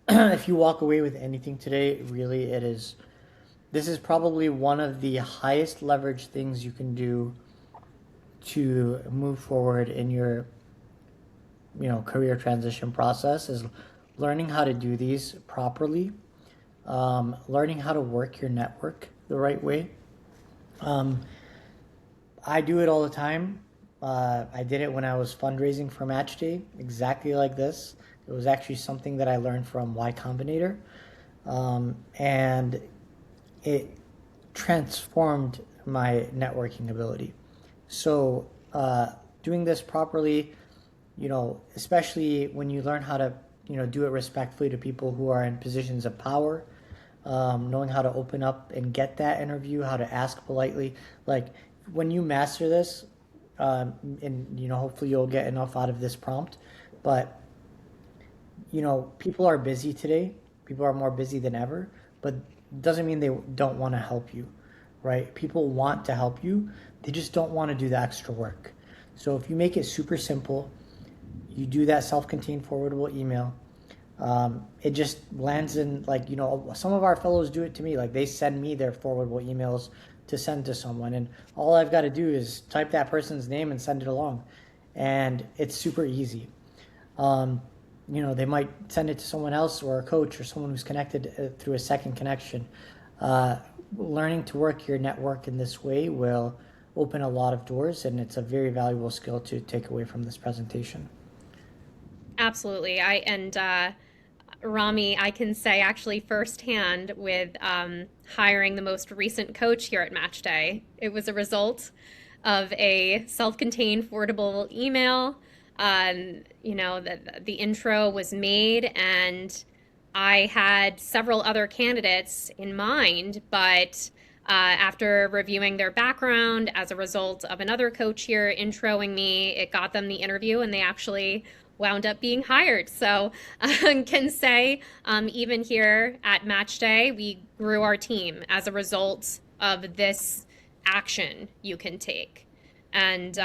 if you walk away with anything today, really this is probably one of the highest leverage things you can do to move forward in your, career transition process, is learning how to do these properly, learning how to work your network the right way. I do it all the time. I did it when I was fundraising for MatchDay, exactly like this. It was actually something that I learned from Y Combinator, and it transformed my networking ability. So doing this properly, especially when you learn how to, do it respectfully to people who are in positions of power, knowing how to open up and get that interview, how to ask politely. Like when you master this, and hopefully you'll get enough out of this prompt, but people are busy today. People are more busy than ever, but it doesn't mean they don't want to help you, right? People want to help you. They just don't want to do the extra work. So if you make it super simple, you do that self-contained forwardable email. It just lands in, some of our fellows do it to me. Like they send me their forwardable emails to send to someone, and all I've got to do is type that person's name and send it along, and it's super easy. They might send it to someone else or a coach or someone who's connected through a second connection. learning to work your network in this way will open a lot of doors, and it's a very valuable skill to take away from this presentation. Absolutely. Rami, I can say actually firsthand with hiring the most recent coach here at MatchDay, it was a result of a self-contained forwardable email. The intro was made, and I had several other candidates in mind, but after reviewing their background as a result of another coach here introing me, it got them the interview, and they actually wound up being hired. So can say even here at MatchDay, we grew our team as a result of this action you can take. And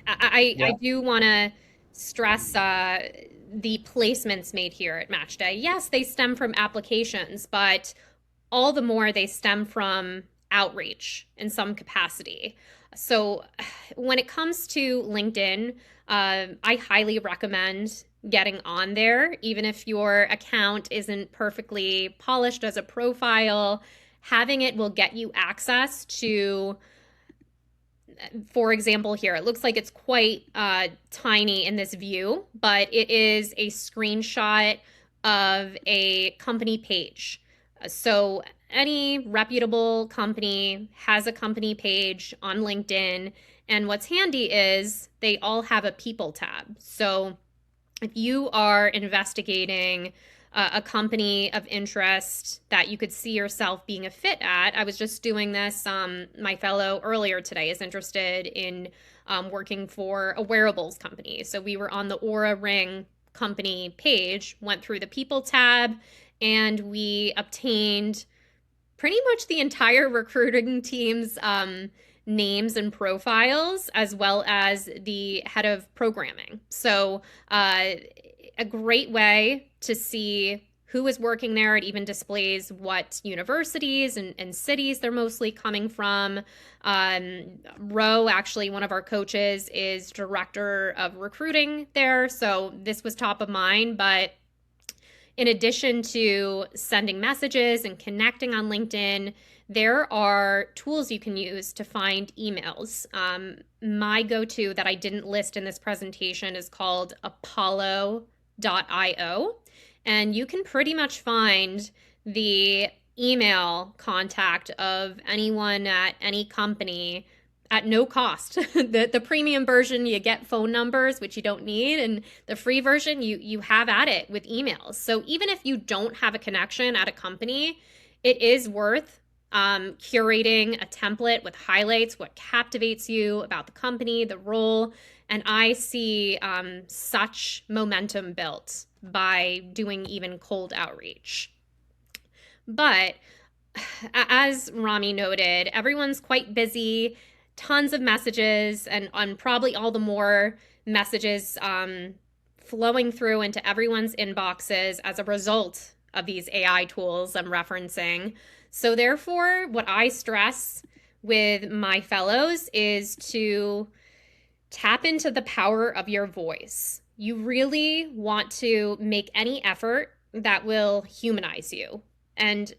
I Yeah. do want to stress the placements made here at MatchDay. Yes, they stem from applications, but all the more they stem from outreach in some capacity. So when it comes to LinkedIn, I highly recommend getting on there, even if your account isn't perfectly polished as a profile. Having it will get you access to, for example, here, it looks like it's quite tiny in this view, but it is a screenshot of a company page. So any reputable company has a company page on LinkedIn. And what's handy is they all have a people tab. So if you are investigating a company of interest that you could see yourself being a fit at, I was just doing this. My fellow earlier today is interested in working for a wearables company. So we were on the Aura Ring company page, went through the people tab, and we obtained pretty much the entire recruiting team's names and profiles, as well as the head of programming. So, a great way to see who is working there. It even displays what universities and cities they're mostly coming from. Ro, actually, one of our coaches, is director of recruiting there. So, this was top of mind, but in addition to sending messages and connecting on LinkedIn, there are tools you can use to find emails. My go-to that I didn't list in this presentation is called Apollo.io, and you can pretty much find the email contact of anyone at any company at no cost. The premium version, you get phone numbers, which you don't need, and the free version, you have at it with emails. So even if you don't have a connection at a company, it is worth curating a template with highlights, what captivates you about the company, the role. And I see such momentum built by doing even cold outreach. But as Rami noted, everyone's quite busy, tons of messages, and probably all the more messages flowing through into everyone's inboxes as a result of these AI tools I'm referencing. So, therefore, what I stress with my fellows is to tap into the power of your voice. You really want to make any effort that will humanize you. And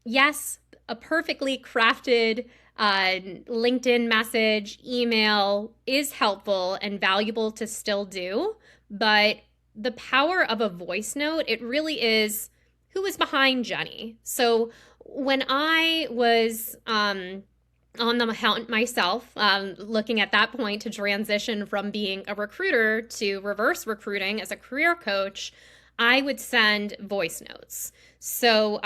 yes, a perfectly crafted LinkedIn message, email is helpful and valuable to still do, but the power of a voice note, it really is who is behind Jenny. So when I was on the hunt myself, looking at that point to transition from being a recruiter to reverse recruiting as a career coach, I would send voice notes. So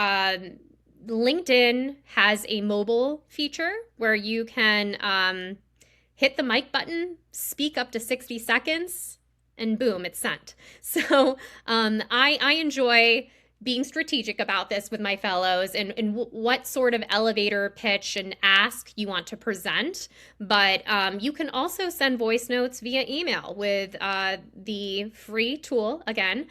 LinkedIn has a mobile feature where you can hit the mic button, speak up to 60 seconds, and boom, it's sent. So I enjoy being strategic about this with my fellows and what sort of elevator pitch and ask you want to present. But you can also send voice notes via email with the free tool, again,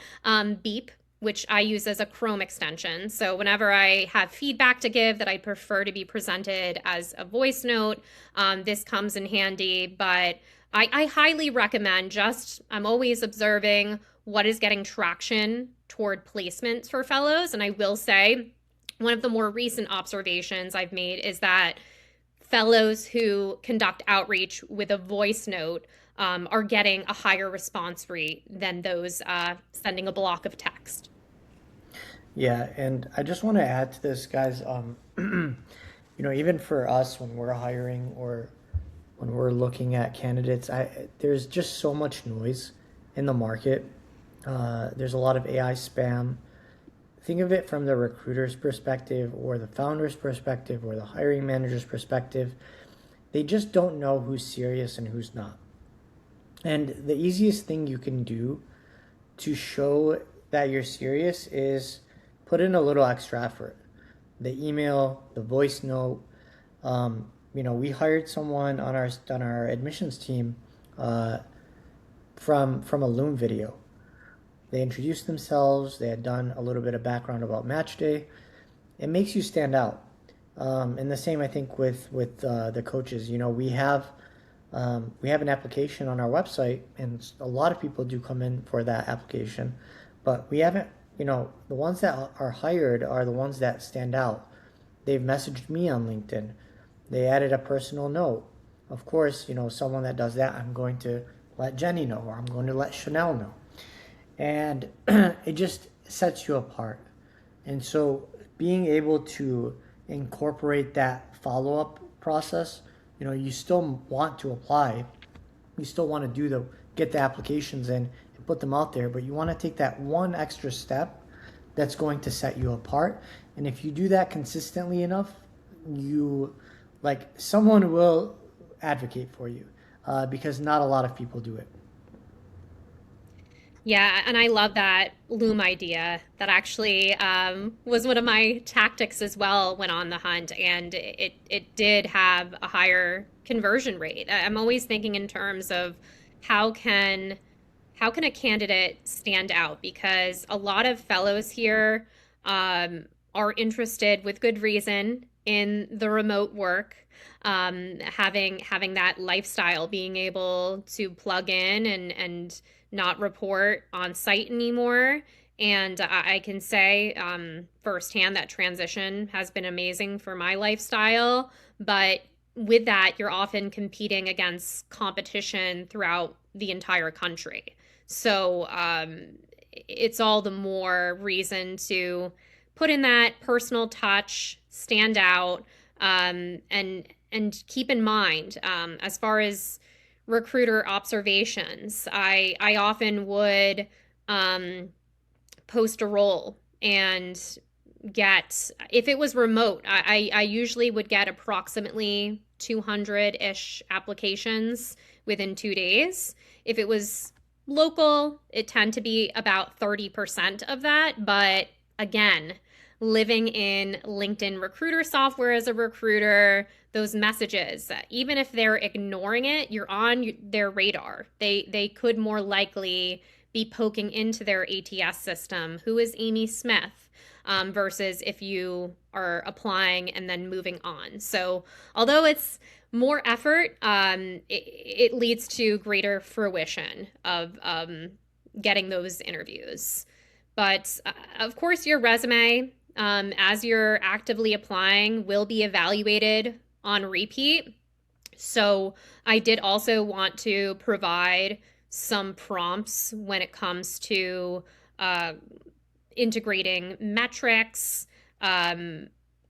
Beep, which I use as a Chrome extension. So whenever I have feedback to give that I prefer to be presented as a voice note, this comes in handy. But I highly recommend I'm always observing what is getting traction toward placements for fellows. And I will say, one of the more recent observations I've made is that fellows who conduct outreach with a voice note are getting a higher response rate than those sending a block of text. Yeah, and I just want to add to this, guys. Even for us when we're hiring or when we're looking at candidates, there's just so much noise in the market. There's a lot of AI spam. Think of it from the recruiter's perspective or the founder's perspective or the hiring manager's perspective. They just don't know who's serious and who's not. And the easiest thing you can do to show that you're serious is put in a little extra effort. The email, the voice note. We hired someone on our admissions team from a Loom video. They introduced themselves. They had done a little bit of background about MatchDay. It makes you stand out. And the same, I think, with the coaches. We have an application on our website, and a lot of people do come in for that application, but we haven't. The ones that are hired are the ones that stand out. They've messaged me on LinkedIn. They added a personal note. Of course, someone that does that, I'm going to let Jenny know, or I'm going to let Chanel know. And it just sets you apart. And so being able to incorporate that follow-up process, you still want to apply. You still want to get the applications in and put them out there, but you want to take that one extra step that's going to set you apart. And if you do that consistently enough, someone will advocate for you because not a lot of people do it. Yeah, and I love that Loom idea. That actually was one of my tactics as well when on the hunt, and it did have a higher conversion rate. I'm always thinking in terms of how can how can a candidate stand out? Because a lot of fellows here are interested, with good reason, in the remote work, having that lifestyle, being able to plug in and not report on site anymore. And I can say firsthand that transition has been amazing for my lifestyle. But with that, you're often competing against competition throughout the entire country. So it's all the more reason to put in that personal touch, stand out, and keep in mind as far as recruiter observations. I often would post a role and get, if it was remote, I usually would get approximately 200-ish applications within 2 days. If it was local, it tend to be about 30% of that. But again, living in LinkedIn recruiter software as a recruiter, those messages, even if they're ignoring it, you're on their radar. They could more likely be poking into their ATS system. Who is Amy Smith? Versus if you are applying and then moving on. So although it's more effort, it leads to greater fruition of getting those interviews. But of course, your resume, as you're actively applying, will be evaluated on repeat. So I did also want to provide some prompts when it comes to integrating metrics,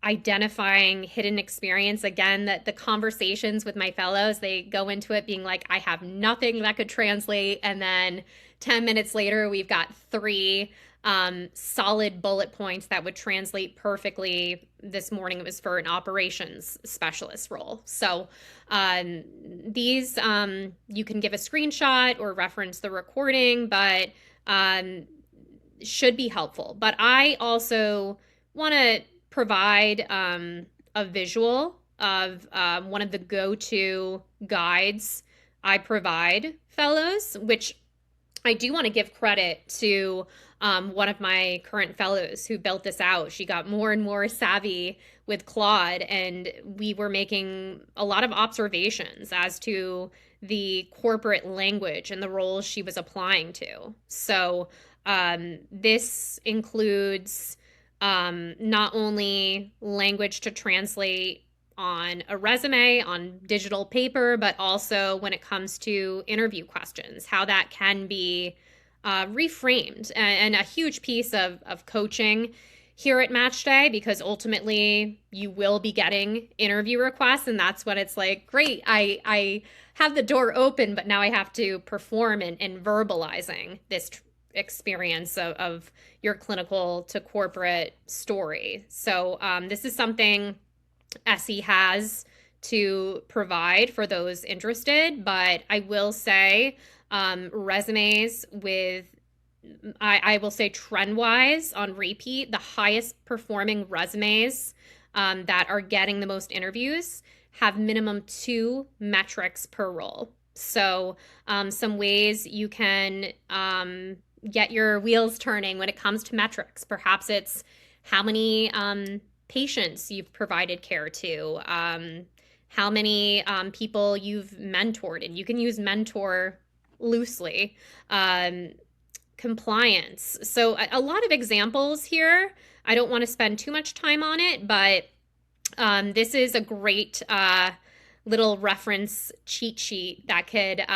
identifying hidden experience. Again, that the conversations with my fellows, they go into it being like, I have nothing that could translate. And then 10 minutes later, we've got three solid bullet points that would translate perfectly. This morning, it was for an operations specialist role. So these, you can give a screenshot or reference the recording, but should be helpful. But I also want to provide a visual of one of the go-to guides I provide fellows, which I do want to give credit to one of my current fellows who built this out. She got more and more savvy with Claude, and we were making a lot of observations as to the corporate language and the roles she was applying to. So this includes not only language to translate on a resume, on digital paper, but also when it comes to interview questions, how that can be reframed. And a huge piece of coaching here at MatchDay, because ultimately you will be getting interview requests, and that's when it's like, great, I have the door open, but now I have to perform and verbalizing this experience of your clinical to corporate story. So this is something SE has to provide for those interested, but I will say resumes with I will say trend wise on repeat, the highest performing resumes that are getting the most interviews have minimum 2 metrics per role. So, some ways you can get your wheels turning when it comes to metrics. Perhaps it's how many patients you've provided care to, how many people you've mentored, and you can use mentor loosely. Compliance. So a lot of examples here. I don't want to spend too much time on it, but this is a great little reference cheat sheet that could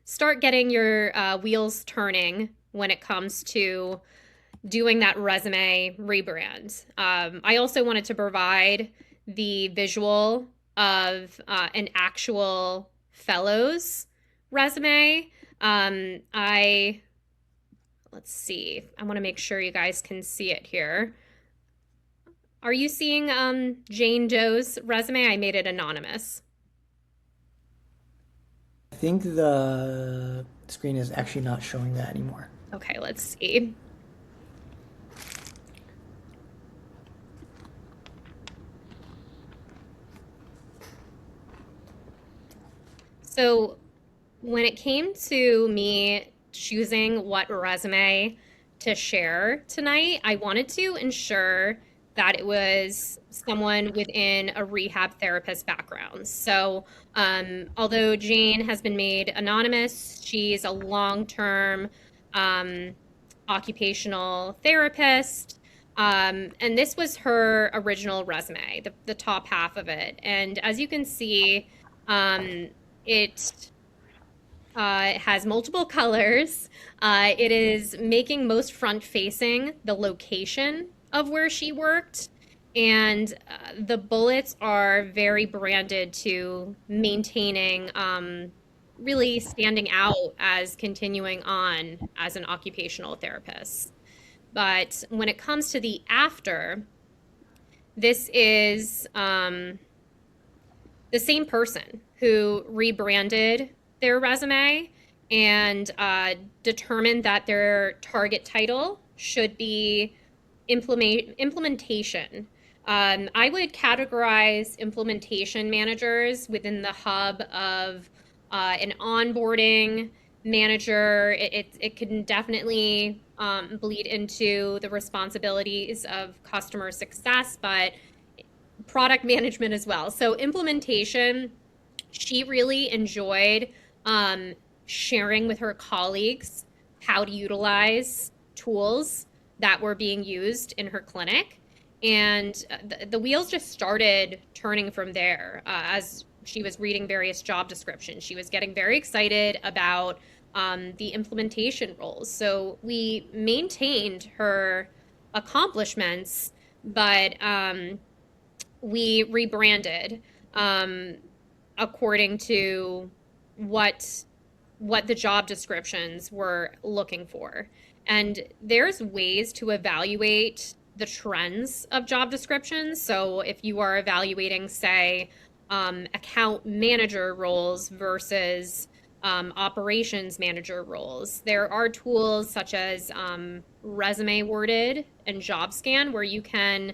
start getting your wheels turning when it comes to doing that resume rebrand. I also wanted to provide the visual of an actual fellow's resume. Let's see. I want to make sure you guys can see it here. Are you seeing Jane Doe's resume? I made it anonymous. I think the screen is actually not showing that anymore. Okay, let's see. So when it came to me choosing what resume to share tonight, I wanted to ensure that it was someone within a rehab therapist background. So, although Jane has been made anonymous, she's a long-term um, occupational therapist. And this was her original resume, the top half of it. And as you can see, it has multiple colors. It is making most front facing the location of where she worked. And the bullets are very branded to maintaining, really standing out as continuing on as an occupational therapist. But when it comes to the after, this is the same person who rebranded their resume and determined that their target title should be implementation. I would categorize implementation managers within the hub of an onboarding manager. It can definitely bleed into the responsibilities of customer success, but product management as well. So implementation, she really enjoyed sharing with her colleagues how to utilize tools that were being used in her clinic. And the wheels just started turning from there as she was reading various job descriptions. She was getting very excited about the implementation roles. So we maintained her accomplishments, but we rebranded according to what the job descriptions were looking for. And there's ways to evaluate the trends of job descriptions. So if you are evaluating, say, account manager roles versus operations manager roles, there are tools such as Resume Worded and Job Scan where you can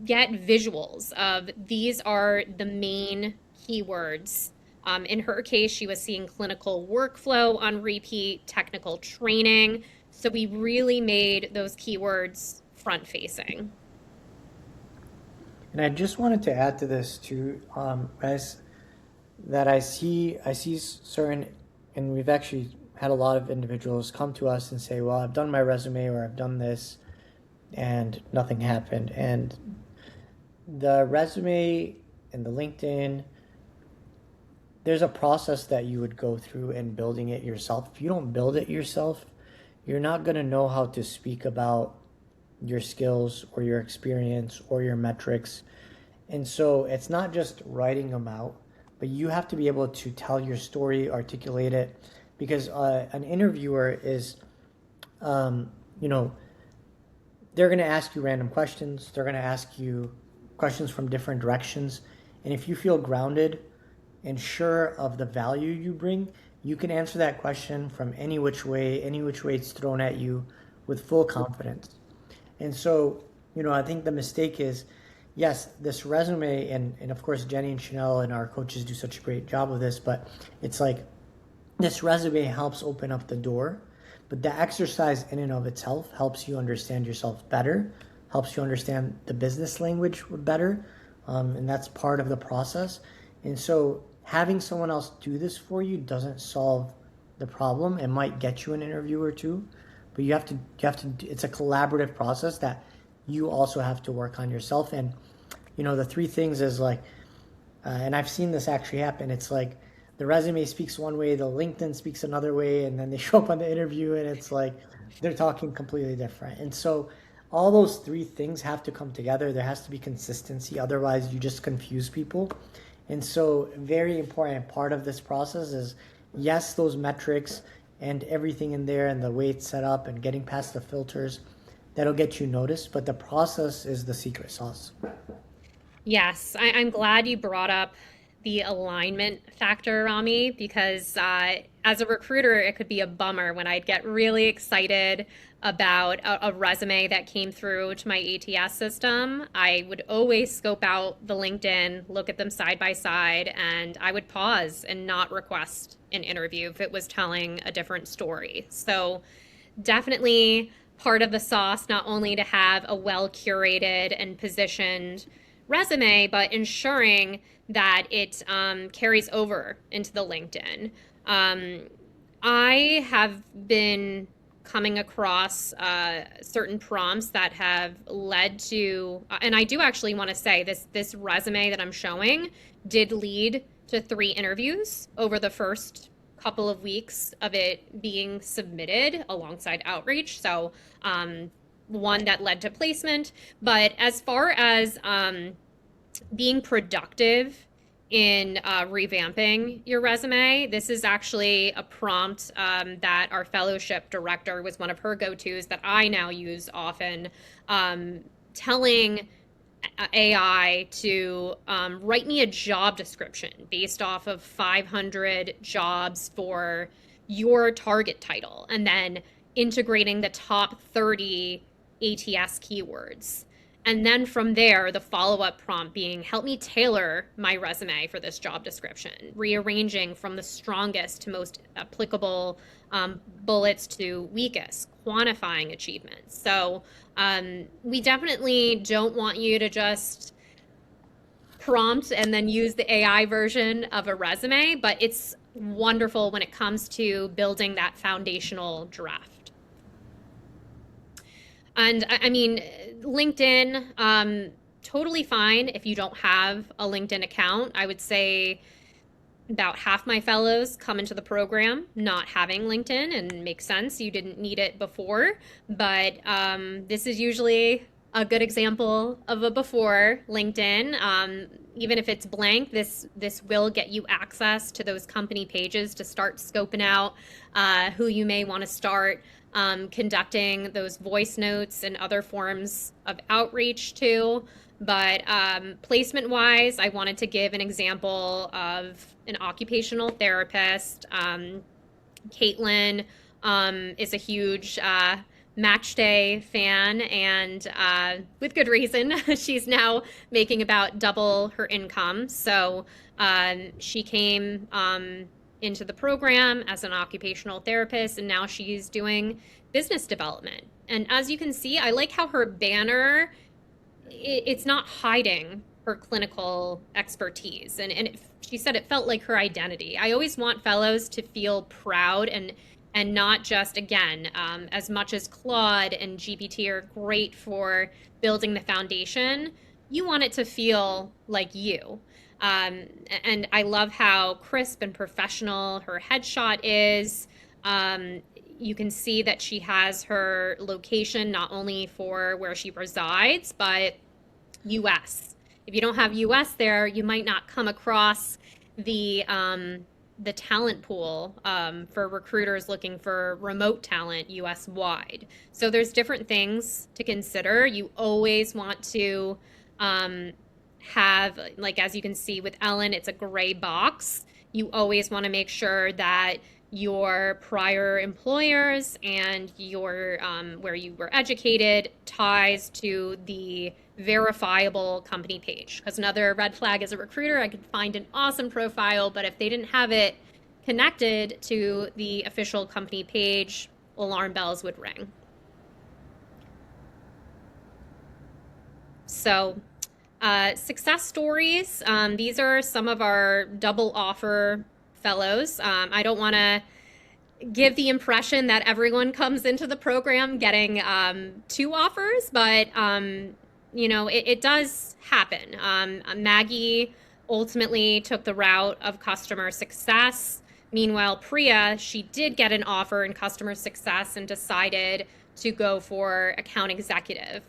get visuals of these are the main keywords. In her case, she was seeing clinical workflow on repeat, technical training. So we really made those keywords front facing. And I just wanted to add to this too, guys, that I see certain, and we've actually had a lot of individuals come to us and say, well, I've done my resume or I've done this, and nothing happened. And the resume and the LinkedIn, there's a process that you would go through in building it yourself. If you don't build it yourself, you're not going to know how to speak about your skills or your experience or your metrics. And so it's not just writing them out, but you have to be able to tell your story, articulate it, because an interviewer is, you know, they're going to ask you random questions. They're going to ask you questions from different directions. And if you feel grounded and sure of the value you bring, you can answer that question from any which way it's thrown at you with full confidence. And so, I think the mistake is, yes, this resume, and of course, Jenny and Chanel and our coaches do such a great job of this, but it's like this resume helps open up the door, but the exercise in and of itself helps you understand yourself better, helps you understand the business language better, and that's part of the process. And so having someone else do this for you doesn't solve the problem. It might get you an interview or two, but it's a collaborative process that you also have to work on yourself. And the three things is like, and I've seen this actually happen. It's like the resume speaks one way, the LinkedIn speaks another way, and then they show up on the interview and it's like they're talking completely different. And so all those three things have to come together. There has to be consistency, otherwise you just confuse people. And so very important part of this process is, yes, those metrics and everything in there and the way it's set up and getting past the filters, that'll get you noticed, but the process is the secret sauce. Yes, I'm glad you brought up the alignment factor, Rami, because as a recruiter, it could be a bummer when I'd get really excited about a resume that came through to my ATS system. I would always scope out the LinkedIn, look at them side by side, and I would pause and not request an interview if it was telling a different story. So definitely part of the sauce, not only to have a well curated and positioned resume, but ensuring that it carries over into the LinkedIn. I have been coming across certain prompts that have led to, and I do actually want to say this resume that I'm showing did lead to 3 interviews over the first couple of weeks of it being submitted alongside outreach. So one that led to placement. But as far as being productive in revamping your resume, this is actually a prompt that our fellowship director was one of her go-tos that I now use often, telling AI to write me a job description based off of 500 jobs for your target title, and then integrating the top 30 ATS keywords. And then from there, the follow-up prompt being, help me tailor my resume for this job description, rearranging from the strongest to most applicable bullets to weakest, quantifying achievements. So we definitely don't want you to just prompt and then use the AI version of a resume, but it's wonderful when it comes to building that foundational draft. And I mean, LinkedIn, totally fine if you don't have a LinkedIn account. I would say about half my fellows come into the program not having LinkedIn, and makes sense. You didn't need it before, but this is usually a good example of a before LinkedIn. Even if it's blank, this will get you access to those company pages to start scoping out who you may want to start conducting those voice notes and other forms of outreach to. But placement wise, I wanted to give an example of an occupational therapist. Caitlin is a huge MatchDay fan, and with good reason. She's now making about double her income. So she came into the program as an occupational therapist, and now she's doing business development. And as you can see, I like how her banner, it's not hiding her clinical expertise. And she said it felt like her identity. I always want fellows to feel proud and and not just, again, as much as Claude and GPT are great for building the foundation, you want it to feel like you. Um, and I love how crisp and professional her headshot is. You can see that she has her location not only for where she resides, but US. If you don't have US there, you might not come across the talent pool for recruiters looking for remote talent US wide. So there's different things to consider. You always want to um, have, like, as you can see with Ellen, it's a gray box. You always want to make sure that your prior employers and your where you were educated ties to the verifiable company page. Because another red flag as a recruiter, I could find an awesome profile, but if they didn't have it connected to the official company page, alarm bells would ring. So, success stories. These are some of our double offer fellows. I don't want to give the impression that everyone comes into the program getting two offers, but it does happen. Maggie ultimately took the route of customer success. Meanwhile, Priya, she did get an offer in customer success and decided to go for account executive.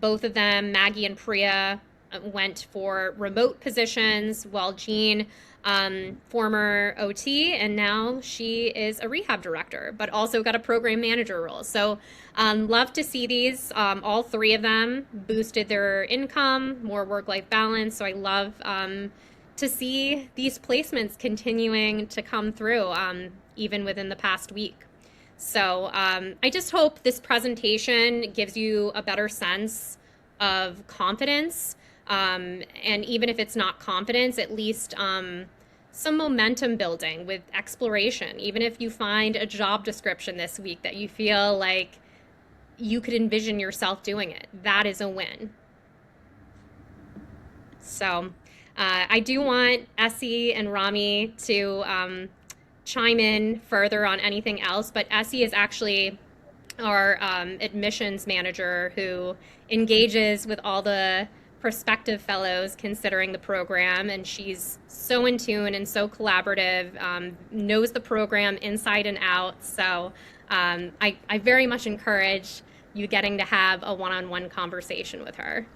Both of them, Maggie and Priya, went for remote positions, while Jean, former OT, and now she is a rehab director, but also got a program manager role. So, love to see these. All three of them boosted their income, more work-life balance. So I love to see these placements continuing to come through, even within the past week. So I just hope this presentation gives you a better sense of confidence. And even if it's not confidence, at least some momentum building with exploration. Even if you find a job description this week that you feel like you could envision yourself doing it, that is a win. So I do want Essie and Rami to chime in further on anything else, but Essie is actually our admissions manager who engages with all the prospective fellows considering the program, and she's so in tune and so collaborative, knows the program inside and out. So I very much encourage you getting to have a one-on-one conversation with her.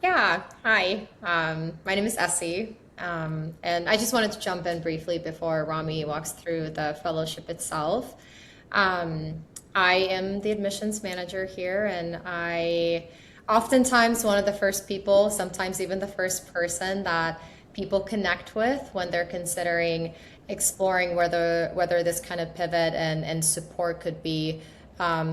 Yeah, hi. My name is Essie, and I just wanted to jump in briefly before Rami walks through the fellowship itself. I am the admissions manager here, and I oftentimes one of the first people, sometimes even the first person that people connect with when they're considering exploring whether this kind of pivot and support could be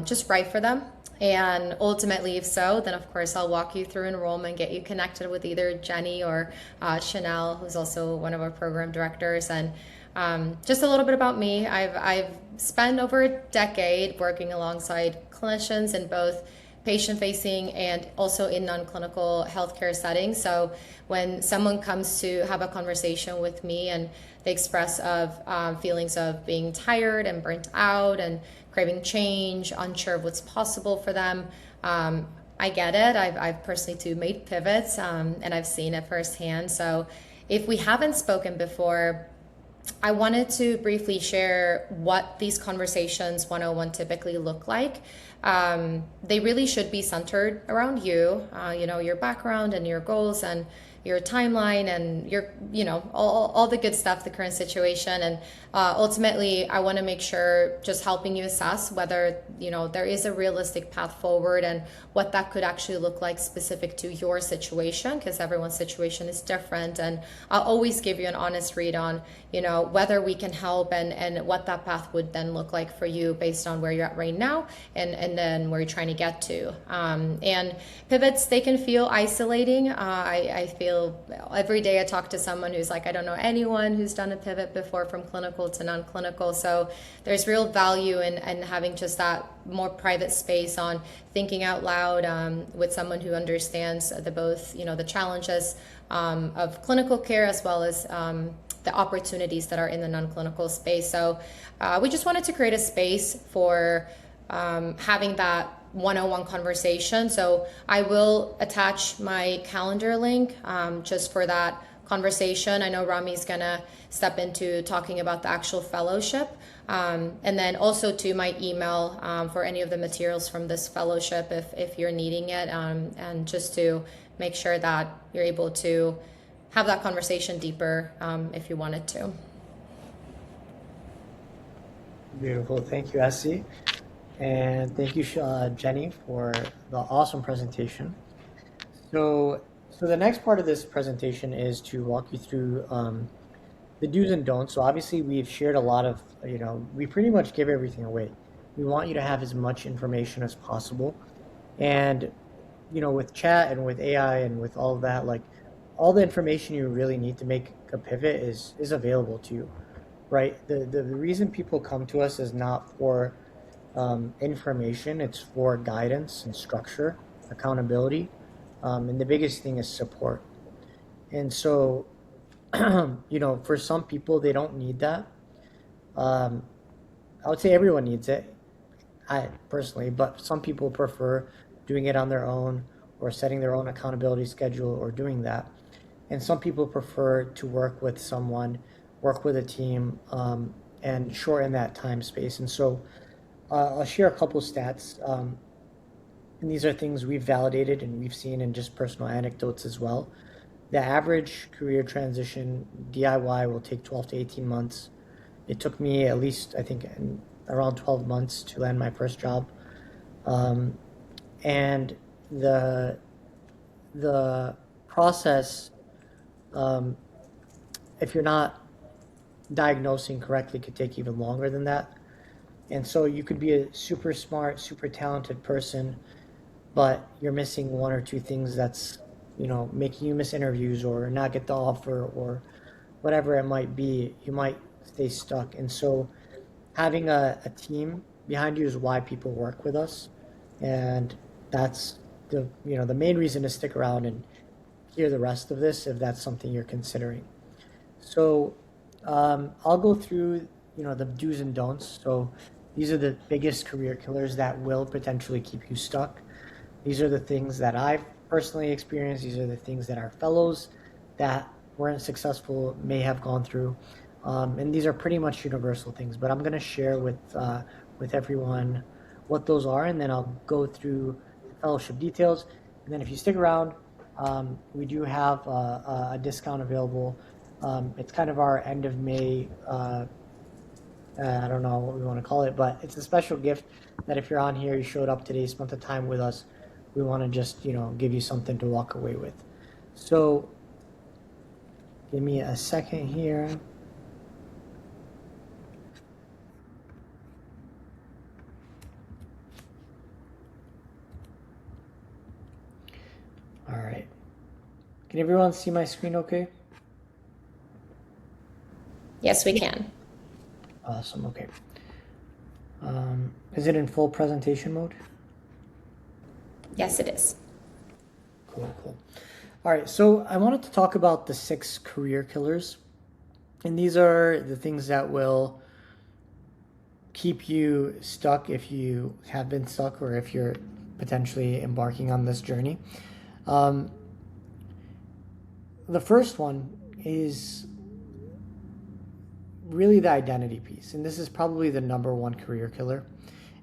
just right for them. And ultimately, if so, then of course I'll walk you through enrollment, get you connected with either Jenny or Chanel, who's also one of our program directors. And just a little bit about me. I've spent over a decade working alongside clinicians in both patient-facing and also in non-clinical healthcare settings. So when someone comes to have a conversation with me and they express of feelings of being tired and burnt out and craving change, unsure of what's possible for them, I get it. I've personally too made pivots, and I've seen it firsthand. So if we haven't spoken before, I wanted to briefly share what these conversations 101 typically look like. They really should be centered around you, your background and your goals and your timeline and your, all the good stuff, the current situation. And ultimately, I want to make sure just helping you assess whether, there is a realistic path forward and what that could actually look like specific to your situation, because everyone's situation is different. And I'll always give you an honest read on, whether we can help and what that path would then look like for you based on where you're at right now and then where you're trying to get to. And pivots, they can feel isolating. I feel every day I talk to someone who's like, I don't know anyone who's done a pivot before from clinical to non-clinical. So there's real value in having just that more private space on thinking out loud with someone who understands the both, the challenges of clinical care as well as the opportunities that are in the non-clinical space. So we just wanted to create a space for having that one-on-one conversation. So I will attach my calendar link just for that conversation. I know Rami's gonna step into talking about the actual fellowship, and then also to my email for any of the materials from this fellowship if you're needing it, and just to make sure that you're able to have that conversation deeper if you wanted to. Beautiful. Thank you, Essie. And thank you, Jenny, for the awesome presentation. So the next part of this presentation is to walk you through the do's and don'ts. So obviously we've shared a lot of, we pretty much give everything away. We want you to have as much information as possible. And, with chat and with AI and with all of that, like all the information you really need to make a pivot is available to you, right? The reason people come to us is not for information, it's for guidance and structure, accountability. And the biggest thing is support. And so, for some people, they don't need that. I would say everyone needs it, I personally, but some people prefer doing it on their own or setting their own accountability schedule or doing that. And some people prefer to work with someone, work with a team, and shorten that time space. And so I'll share a couple stats. And these are things we've validated and we've seen in just personal anecdotes as well. The average career transition DIY will take 12 to 18 months. It took me at least, I think, around 12 months to land my first job. And the process, if you're not diagnosing correctly, could take even longer than that. And so you could be a super smart, super talented person, but you're missing one or two things that's, making you miss interviews or not get the offer or whatever it might be. You might stay stuck. And so having a team behind you is why people work with us. And that's the main reason to stick around and hear the rest of this if that's something you're considering. So I'll go through, the do's and don'ts. So these are the biggest career killers that will potentially keep you stuck. These are the things that I've personally experienced. These are the things that our fellows that weren't successful may have gone through. And these are pretty much universal things, but I'm going to share with everyone what those are, and then I'll go through the fellowship details. And then if you stick around, we do have a discount available. It's kind of our end of May, I don't know what we want to call it, but it's a special gift that if you're on here, you showed up today, spent the time with us, we want to just, give you something to walk away with. So give me a second here. All right. Can everyone see my screen okay? Yes, we can. Awesome, okay. Is it in full presentation mode? Yes, it is. Cool. All right, so I wanted to talk about the 6 career killers. And these are the things that will keep you stuck if you have been stuck or if you're potentially embarking on this journey. The first one is really the identity piece, and this is probably the number one career killer.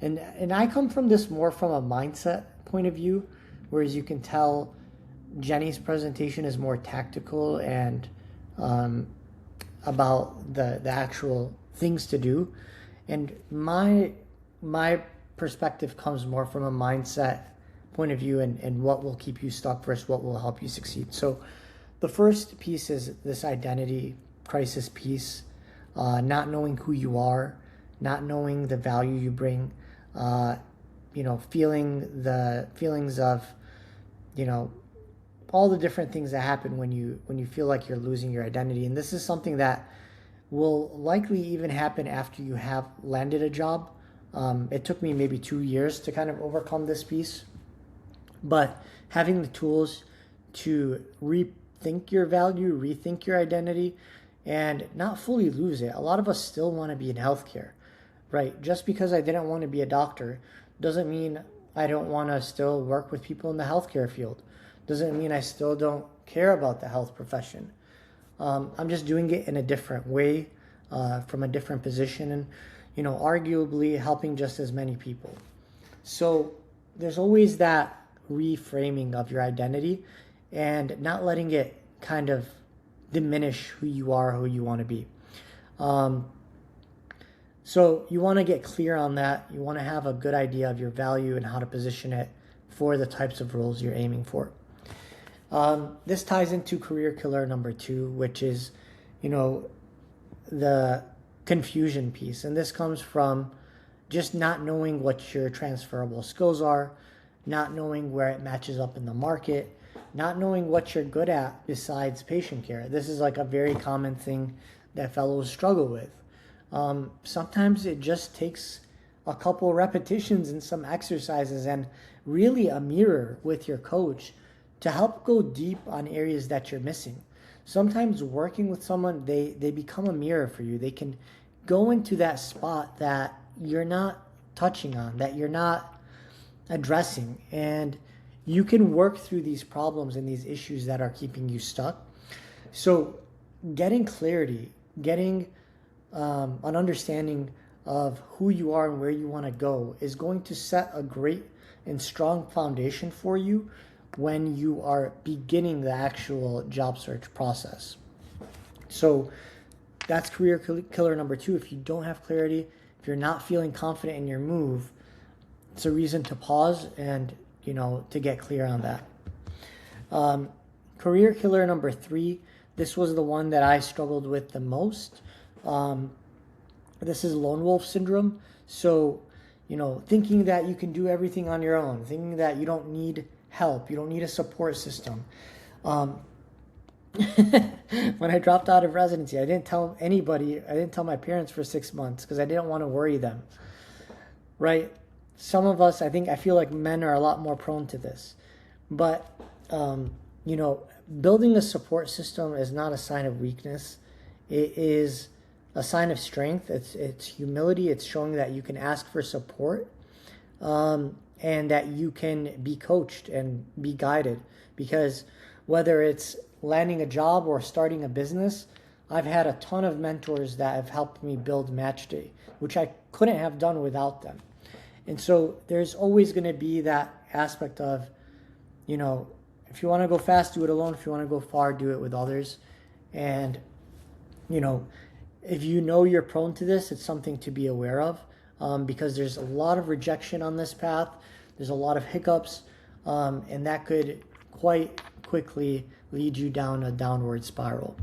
And I come from this more from a mindset point of view, whereas you can tell Jenny's presentation is more tactical and about the actual things to do. And my perspective comes more from a mindset point of view and what will keep you stuck versus what will help you succeed. So the first piece is this identity crisis piece, not knowing who you are, not knowing the value you bring, feeling the feelings of, all the different things that happen when you feel like you're losing your identity. And this is something that will likely even happen after you have landed a job. It took me maybe 2 years to kind of overcome this piece, but having the tools to rethink your value, rethink your identity, and not fully lose it. A lot of us still want to be in healthcare, right? Just because I didn't want to be a doctor doesn't mean I don't want to still work with people in the healthcare field. Doesn't mean I still don't care about the health profession. I'm just doing it in a different way, from a different position, and arguably helping just as many people. So there's always that reframing of your identity and not letting it kind of diminish who you are, who you want to be. So you want to get clear on that. You want to have a good idea of your value and how to position it for the types of roles you're aiming for. This ties into career killer number 2, which is, the confusion piece. And this comes from just not knowing what your transferable skills are, not knowing where it matches up in the market, not knowing what you're good at besides patient care. This is like a very common thing that fellows struggle with. Sometimes it just takes a couple repetitions and some exercises and really a mirror with your coach to help go deep on areas that you're missing. Sometimes working with someone, they become a mirror for you. They can go into that spot that you're not touching on, that you're not addressing, and you can work through these problems and these issues that are keeping you stuck. So getting clarity, getting an understanding of who you are and where you want to go is going to set a great and strong foundation for you when you are beginning the actual job search process. So that's career killer number 2. If you don't have clarity, if you're not feeling confident in your move, it's a reason to pause and, to get clear on that. Career killer number 3, this was the one that I struggled with the most. This is lone wolf syndrome. So, thinking that you can do everything on your own, thinking that you don't need help, you don't need a support system. When I dropped out of residency, I didn't tell anybody, I didn't tell my parents for 6 months because I didn't want to worry them, right? Some of us, I feel like men are a lot more prone to this. But, building a support system is not a sign of weakness. It is a sign of strength. It's humility. It's showing that you can ask for support, and that you can be coached and be guided. Because whether it's landing a job or starting a business, I've had a ton of mentors that have helped me build MatchDay, which I couldn't have done without them. And so there's always going to be that aspect of, if you want to go fast, do it alone. If you want to go far, do it with others. And, if you're prone to this, it's something to be aware of, because there's a lot of rejection on this path. There's a lot of hiccups, and that could quite quickly lead you down a downward spiral.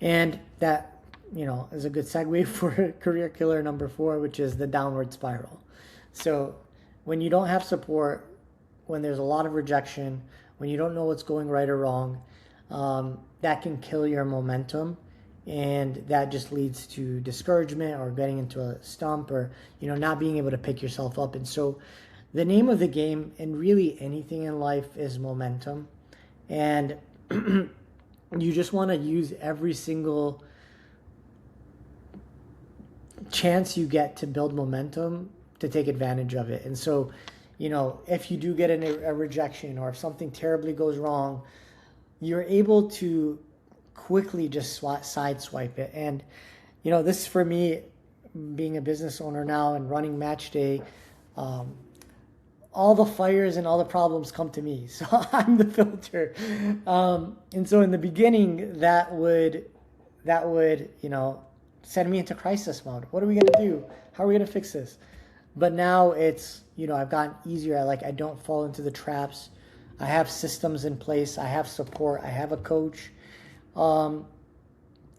And that, is a good segue for career killer number 4, which is the downward spiral. So when you don't have support, when there's a lot of rejection, when you don't know what's going right or wrong, that can kill your momentum. And that just leads to discouragement or getting into a stump or, not being able to pick yourself up. And so the name of the game and really anything in life is momentum. And you just want to use every single chance you get to build momentum to take advantage of it. And so, if you do get a rejection or if something terribly goes wrong, you're able to quickly just sideswipe it. And this for me, being a business owner now and running MatchDay, all the fires and all the problems come to me, so I'm the filter. And so in the beginning, that would send me into crisis mode. What are we gonna do? How are we gonna fix this? But now it's I've gotten easier. I don't fall into the traps. I have systems in place. I have support. I have a coach. And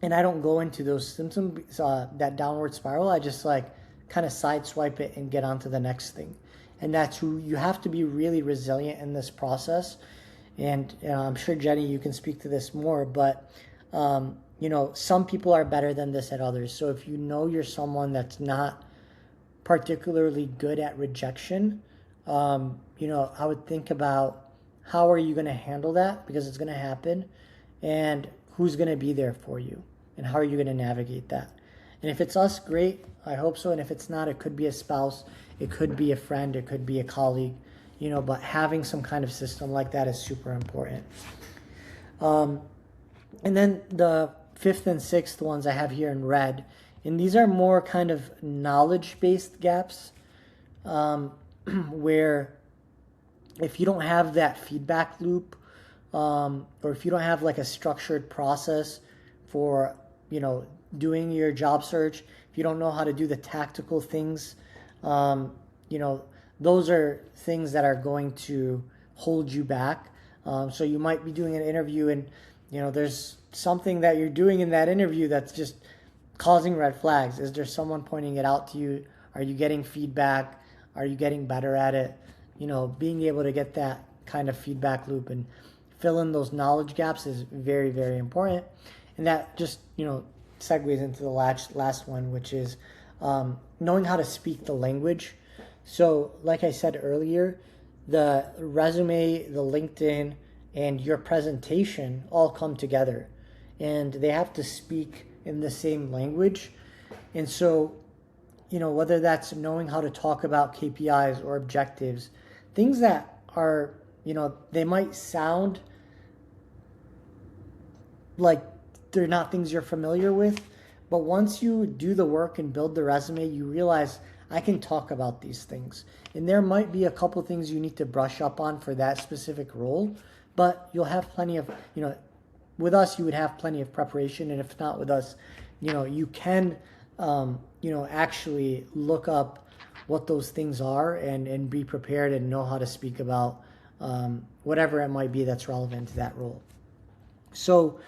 I don't go into those symptoms, that downward spiral. I just kind of sideswipe it and get on to the next thing. And that's who you have to be really resilient in this process. And I'm sure, Jenny, you can speak to this more, but some people are better than this at others. So if you're someone that's not particularly good at rejection, I would think about how are you going to handle that, because it's going to happen, and who's going to be there for you. and how are you going to navigate that? And if it's us, great, I hope so. And if it's not, it could be a spouse, it could be a friend, it could be a colleague, but having some kind of system like that is super important. And then the fifth and sixth ones I have here in red, and these are more kind of knowledge-based gaps, where if you don't have that feedback loop, or if you don't have like a structured process for, doing your job search, if you don't know how to do the tactical things, those are things that are going to hold you back. So you might be doing an interview and, there's something that you're doing in that interview that's just causing red flags. Is there someone pointing it out to you? Are you getting feedback? Are you getting better at it? Being able to get that kind of feedback loop and fill in those knowledge gaps is very, very important. And that just, segues into the last one, which is knowing how to speak the language. So like I said earlier, the resume, the LinkedIn, and your presentation all come together, and they have to speak in the same language. And so, whether that's knowing how to talk about KPIs or objectives, things that are, they might sound like they're not things you're familiar with, but once you do the work and build the resume, you realize I can talk about these things. And there might be a couple things you need to brush up on for that specific role, but you'll have plenty of, with us, you would have plenty of preparation. And if not with us, you can, actually look up what those things are and be prepared and know how to speak about whatever it might be that's relevant to that role. So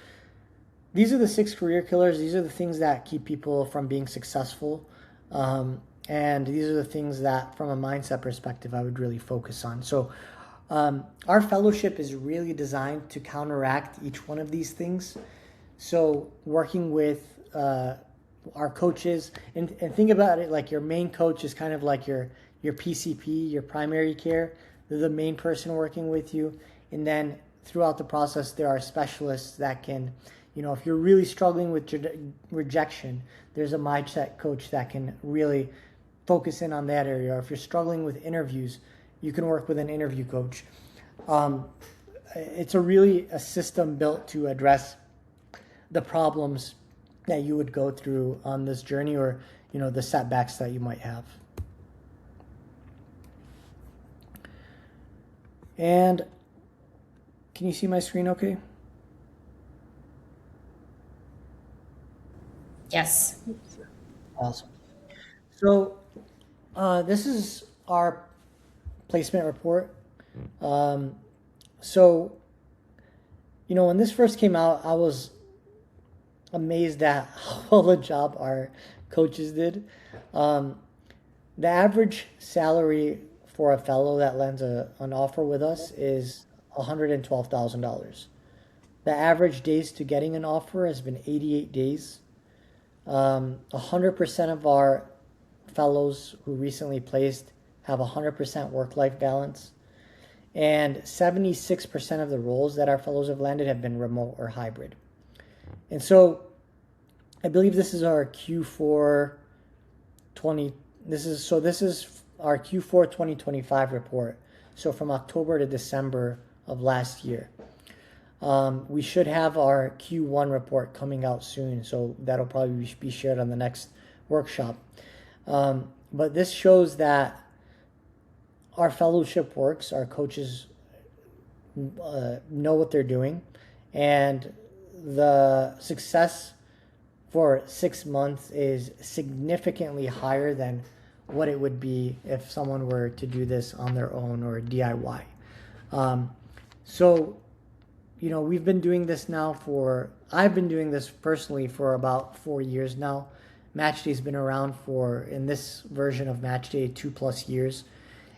these are the 6 career killers. These are the things that keep people from being successful. And these are the things that, from a mindset perspective, I would really focus on. So our fellowship is really designed to counteract each one of these things. So working with our coaches, and think about it like your main coach is kind of like your PCP, your primary care. They're the main person working with you. And then throughout the process, there are specialists that can, if you're really struggling with rejection, there's a mindset coach that can really focus in on that area. Or if you're struggling with interviews, you can work with an interview coach. It's a system built to address the problems that you would go through on this journey, or, the setbacks that you might have. And can you see my screen okay? Yes. Awesome. So this is our placement report. So, when this first came out, I was amazed at how well the job our coaches did. The average salary for a fellow that lands an offer with us is $112,000. The average days to getting an offer has been 88 days. 100% of our fellows who recently placed have 100% work-life balance. And 76% of the roles that our fellows have landed have been remote or hybrid. And so I believe this is our Q4 this is our Q4 2025 report. So from October to December of last year. We should have our Q1 report coming out soon, so that'll probably be shared on the next workshop. But this shows that our fellowship works, our coaches know what they're doing, and the success for 6 months is significantly higher than what it would be if someone were to do this on their own or DIY. So, we've been doing this now I've been doing this personally for about 4 years now. MatchDay's been around in this version of MatchDay, 2+ years.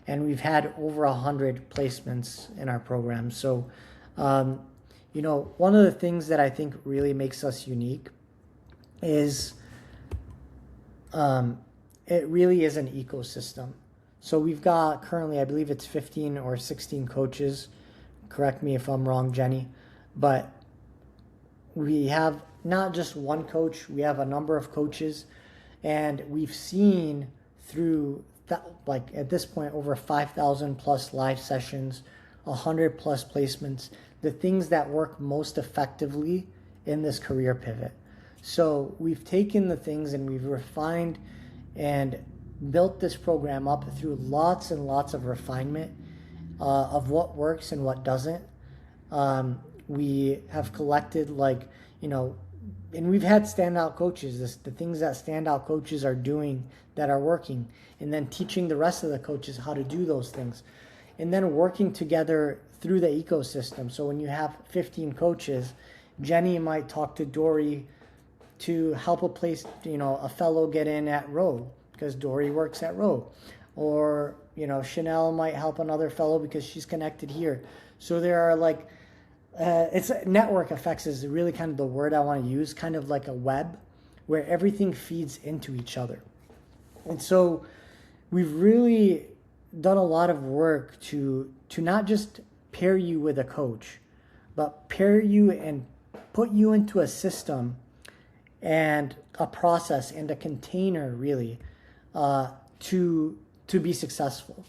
And we've had over 100 placements in our program. So, one of the things that I think really makes us unique is it really is an ecosystem. So we've got currently, I believe it's 15 or 16 coaches. Correct me if I'm wrong, Jenny. But we have not just one coach. We have a number of coaches, and we've seen through like at this point over 5,000 plus live sessions, 100 plus placements, the things that work most effectively in this career pivot. So we've taken the things and we've refined and built this program up through lots and lots of refinement of what works and what doesn't. We have collected and we've had standout coaches, the things that standout coaches are doing that are working, and then teaching the rest of the coaches how to do those things, and then working together through the ecosystem. So when you have 15 coaches, Jenny might talk to Dory to help a fellow get in at row because Dory works at row, or Chanel might help another fellow because she's connected here. So there are it's network effects is really kind of the word I want to use, kind of like a web where everything feeds into each other. And so we've really done a lot of work to not just pair you with a coach, but pair you and put you into a system and a process and a container really to be successful.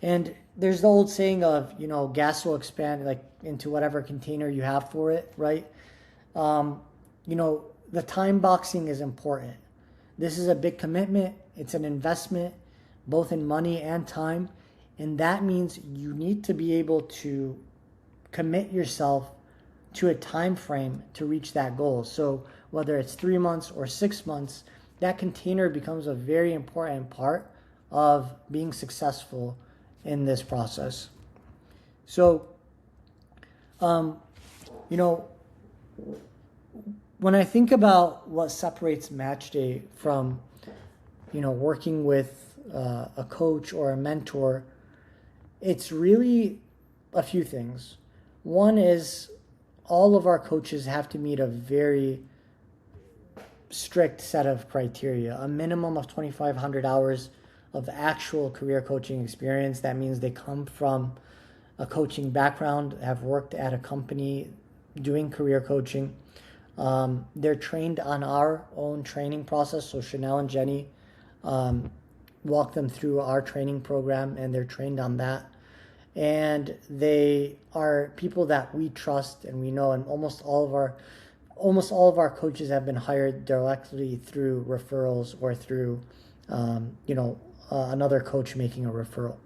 And there's the old saying of, gas will expand into whatever container you have for it, right? The time boxing is important. This is a big commitment. It's an investment, both in money and time. And that means you need to be able to commit yourself to a time frame to reach that goal. So whether it's 3 months or 6 months, that container becomes a very important part of being successful in this process. So, when I think about what separates MatchDay from, working with a coach or a mentor, it's really a few things. One is all of our coaches have to meet a very strict set of criteria, a minimum of 2,500 hours of actual career coaching experience. That means they come from a coaching background, have worked at a company doing career coaching. They're trained on our own training process. So Chanel and Jenny walk them through our training program, and they're trained on that. And they are people that we trust and we know, and almost all of our coaches have been hired directly through referrals or through another coach making a referral.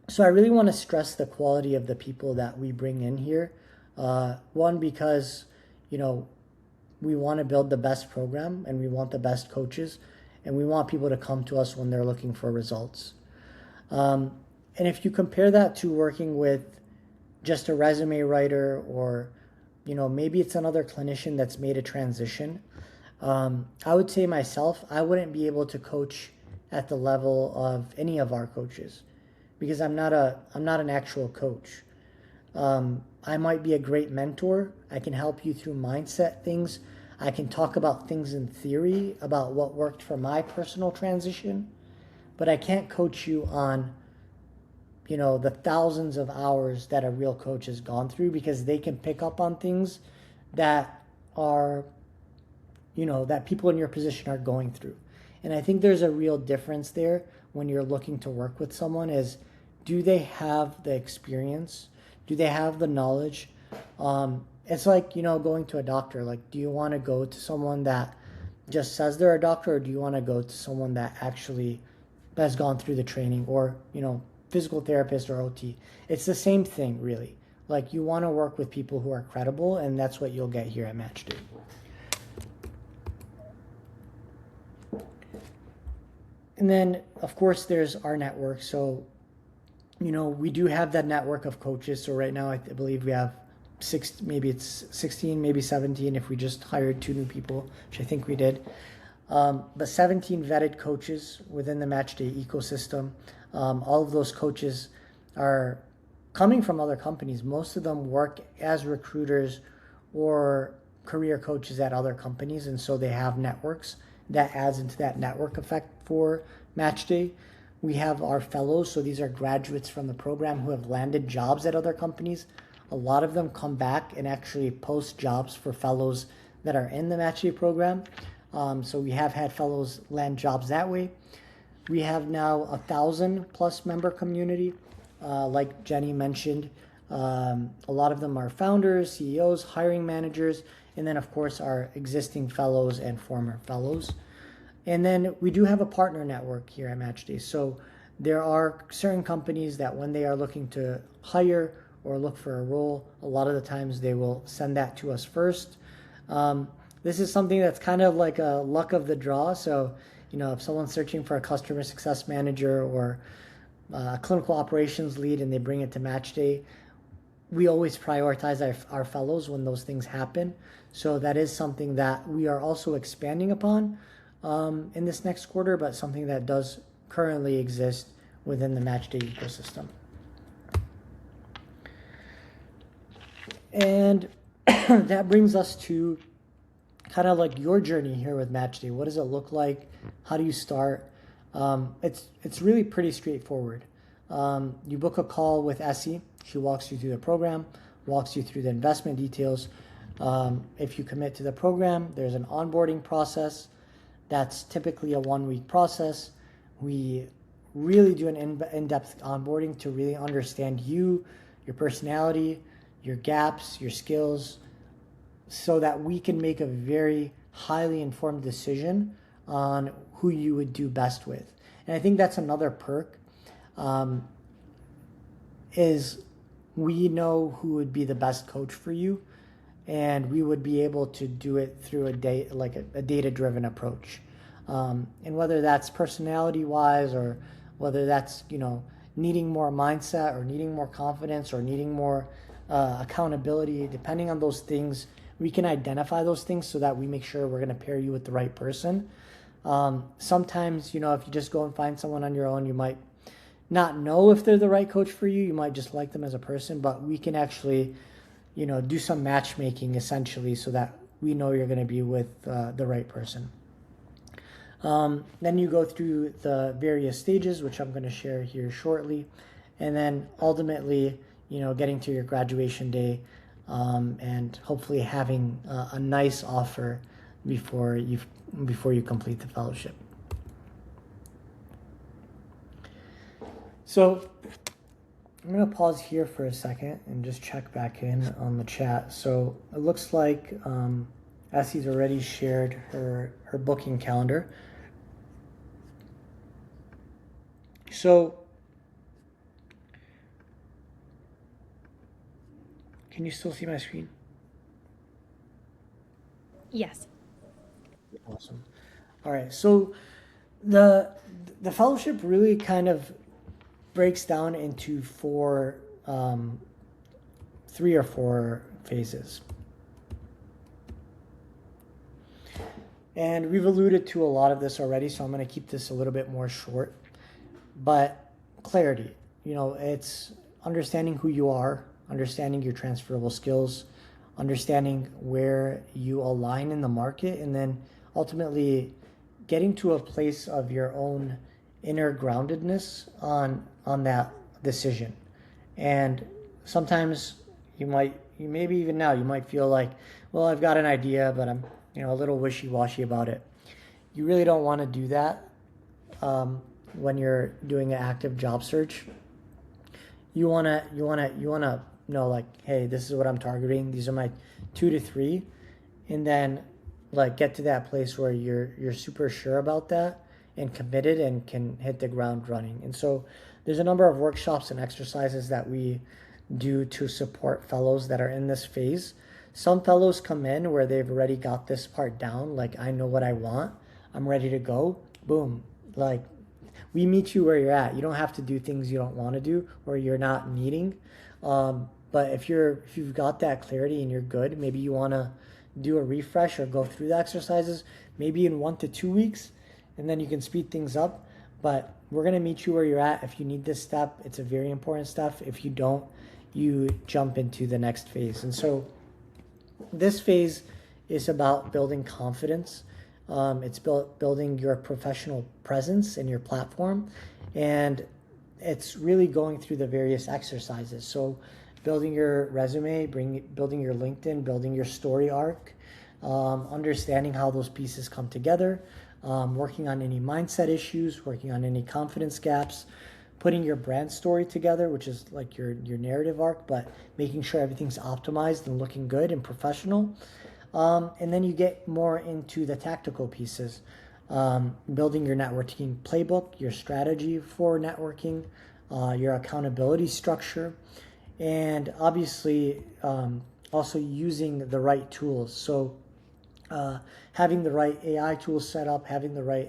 So I really want to stress the quality of the people that we bring in here. One, because we want to build the best program and we want the best coaches, and we want people to come to us when they're looking for results. And if you compare that to working with just a resume writer, or maybe it's another clinician that's made a transition, I would say myself, I wouldn't be able to coach at the level of any of our coaches because I'm not an actual coach. I might be a great mentor. I can help you through mindset things. I can talk about things in theory about what worked for my personal transition, but I can't coach you on the thousands of hours that a real coach has gone through, because they can pick up on things that are, that people in your position are going through. And I think there's a real difference there when you're looking to work with someone is, do they have the experience? Do they have the knowledge? It's like, going to a doctor. Like, do you want to go to someone that just says they're a doctor, or do you want to go to someone that actually has gone through the training, or, physical therapist or OT? It's the same thing, really. Like, you want to work with people who are credible, and that's what you'll get here at MatchDay. And then, of course, there's our network. So, we do have that network of coaches. So right now, I believe we have maybe it's 16, maybe 17 if we just hired 2 new people, which I think we did. But 17 vetted coaches within the MatchDay ecosystem. All of those coaches are coming from other companies. Most of them work as recruiters or career coaches at other companies, and so they have networks. That adds into that network effect for MatchDay. We have our fellows, so these are graduates from the program who have landed jobs at other companies. a lot of them come back and actually post jobs for fellows that are in the MatchDay program. So we have had fellows land jobs that way. We have now 1,000+ member community. Like Jenny mentioned, a lot of them are founders, CEOs, hiring managers, and then of course our existing fellows and former fellows. And then we do have a partner network here at MatchDay. So there are certain companies that when they are looking to hire or look for a role, a lot of the times they will send that to us first. This is something that's kind of like a luck of the draw. So, if someone's searching for a customer success manager or a clinical operations lead and they bring it to MatchDay, we always prioritize our fellows when those things happen. So that is something that we are also expanding upon in this next quarter, but something that does currently exist within the MatchDay ecosystem. And that brings us to kind of like your journey here with MatchDay. What does it look like? How do you start? It's really pretty straightforward. You book a call with Essie. She walks you through the program, walks you through the investment details. If you commit to the program, there's an onboarding process. That's typically a 1-week process. We really do an in-depth onboarding to really understand you, your personality, your gaps, your skills, so that we can make a very highly informed decision on who you would do best with. And I think that's another perk, is we know who would be the best coach for you, and we would be able to do it through a data-driven approach. And whether that's personality-wise or whether that's, needing more mindset or needing more confidence or needing more accountability, depending on those things, we can identify those things so that we make sure we're going to pair you with the right person. Sometimes, if you just go and find someone on your own, you might not know if they're the right coach for you. You might just like them as a person, but we can actually, do some matchmaking essentially so that we know you're going to be with the right person. Then you go through the various stages, which I'm going to share here shortly. And then ultimately, getting to your graduation day and hopefully having a nice offer before you complete the fellowship. So I'm going to pause here for a second and just check back in on the chat. So it looks like Essie's already shared her booking calendar. So can you still see my screen? Yes. Awesome. All right. So the fellowship really kind of breaks down into three or four phases. And we've alluded to a lot of this already, so I'm going to keep this a little bit more short. But clarity, it's understanding who you are, understanding your transferable skills, understanding where you align in the market, and then ultimately getting to a place of your own inner groundedness on that decision. And sometimes you might feel like, well, I've got an idea, but I'm a little wishy-washy about it. You really don't want to do that when you're doing an active job search. You wanna know, like, hey, this is what I'm targeting. These are my 2 to 3, and then get to that place where you're super sure about that and committed and can hit the ground running. And so there's a number of workshops and exercises that we do to support fellows that are in this phase. Some fellows come in where they've already got this part down, like, I know what I want, I'm ready to go, boom. We meet you where you're at. You don't have to do things you don't want to do or you're not needing. But if you've got that clarity and you're good, maybe you want to do a refresh or go through the exercises, maybe in 1 to 2 weeks, and then you can speed things up. But we're going to meet you where you're at. If you need this step, it's a very important step. If you don't, you jump into the next phase. And so this phase is about building confidence. It's building your professional presence and your platform. And it's really going through the various exercises. So building your resume, building your LinkedIn, building your story arc, understanding how those pieces come together, working on any mindset issues, working on any confidence gaps, putting your brand story together, which is like your narrative arc, but making sure everything's optimized and looking good and professional. And then you get more into the tactical pieces, building your networking playbook, your strategy for networking, your accountability structure, and obviously also using the right tools. So having the right AI tools set up, having the right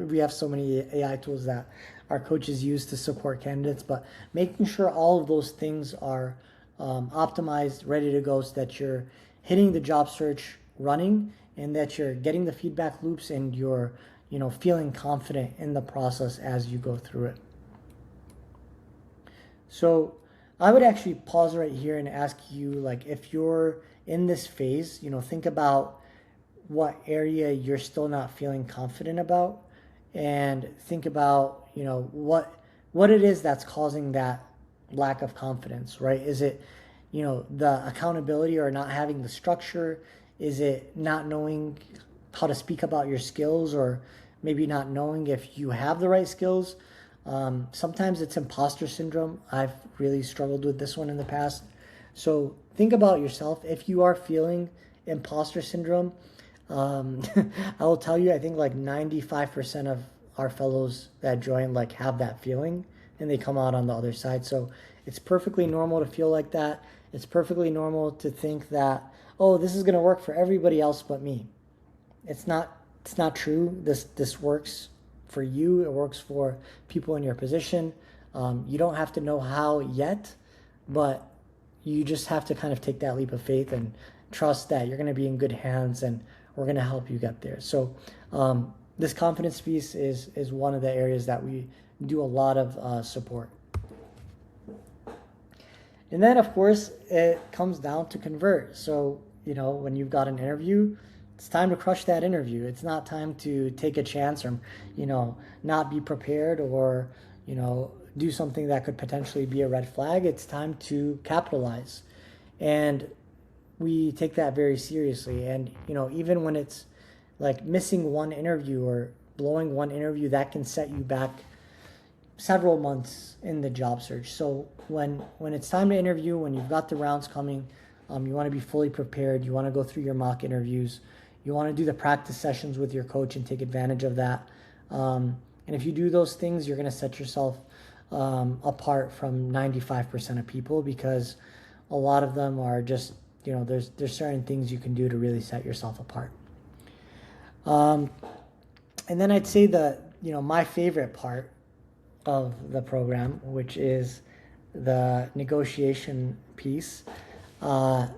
we have so many AI tools that our coaches use to support candidates, but making sure all of those things are optimized, ready to go, so that you're hitting the job search running and that you're getting the feedback loops and you're feeling confident in the process as you go through it. So I would actually pause right here and ask you, like, if you're in this phase, think about what area you're still not feeling confident about, and think about what it is that's causing that lack of confidence, right? Is it the accountability or not having the structure? Is it not knowing how to speak about your skills, or maybe not knowing if you have the right skills? Sometimes it's imposter syndrome. I've really struggled with this one in the past. So think about yourself. If you are feeling imposter syndrome, I will tell you, I think like 95% of our fellows that join have that feeling, and they come out on the other side. So it's perfectly normal to feel like that. It's perfectly normal to think that, oh, this is going to work for everybody else but me. It's not true. This works for you. It works for people in your position. You don't have to know how yet, but you just have to kind of take that leap of faith and trust that you're going to be in good hands, and we're going to help you get there. So this confidence piece is one of the areas that we do a lot of support. And then, of course, it comes down to convert. So, when you've got an interview, it's time to crush that interview. It's not time to take a chance or, not be prepared or, do something that could potentially be a red flag. It's time to capitalize. And we take that very seriously. And, even when it's like missing one interview or blowing one interview, that can set you back several months in the job search. So when it's time to interview, when you've got the rounds coming, you want to be fully prepared. You want to go through your mock interviews. You want to do the practice sessions with your coach and take advantage of that. And if you do those things, you're going to set yourself apart from 95% of people, because a lot of them are just, there's certain things you can do to really set yourself apart. And then I'd say my favorite part of the program, which is the negotiation piece. When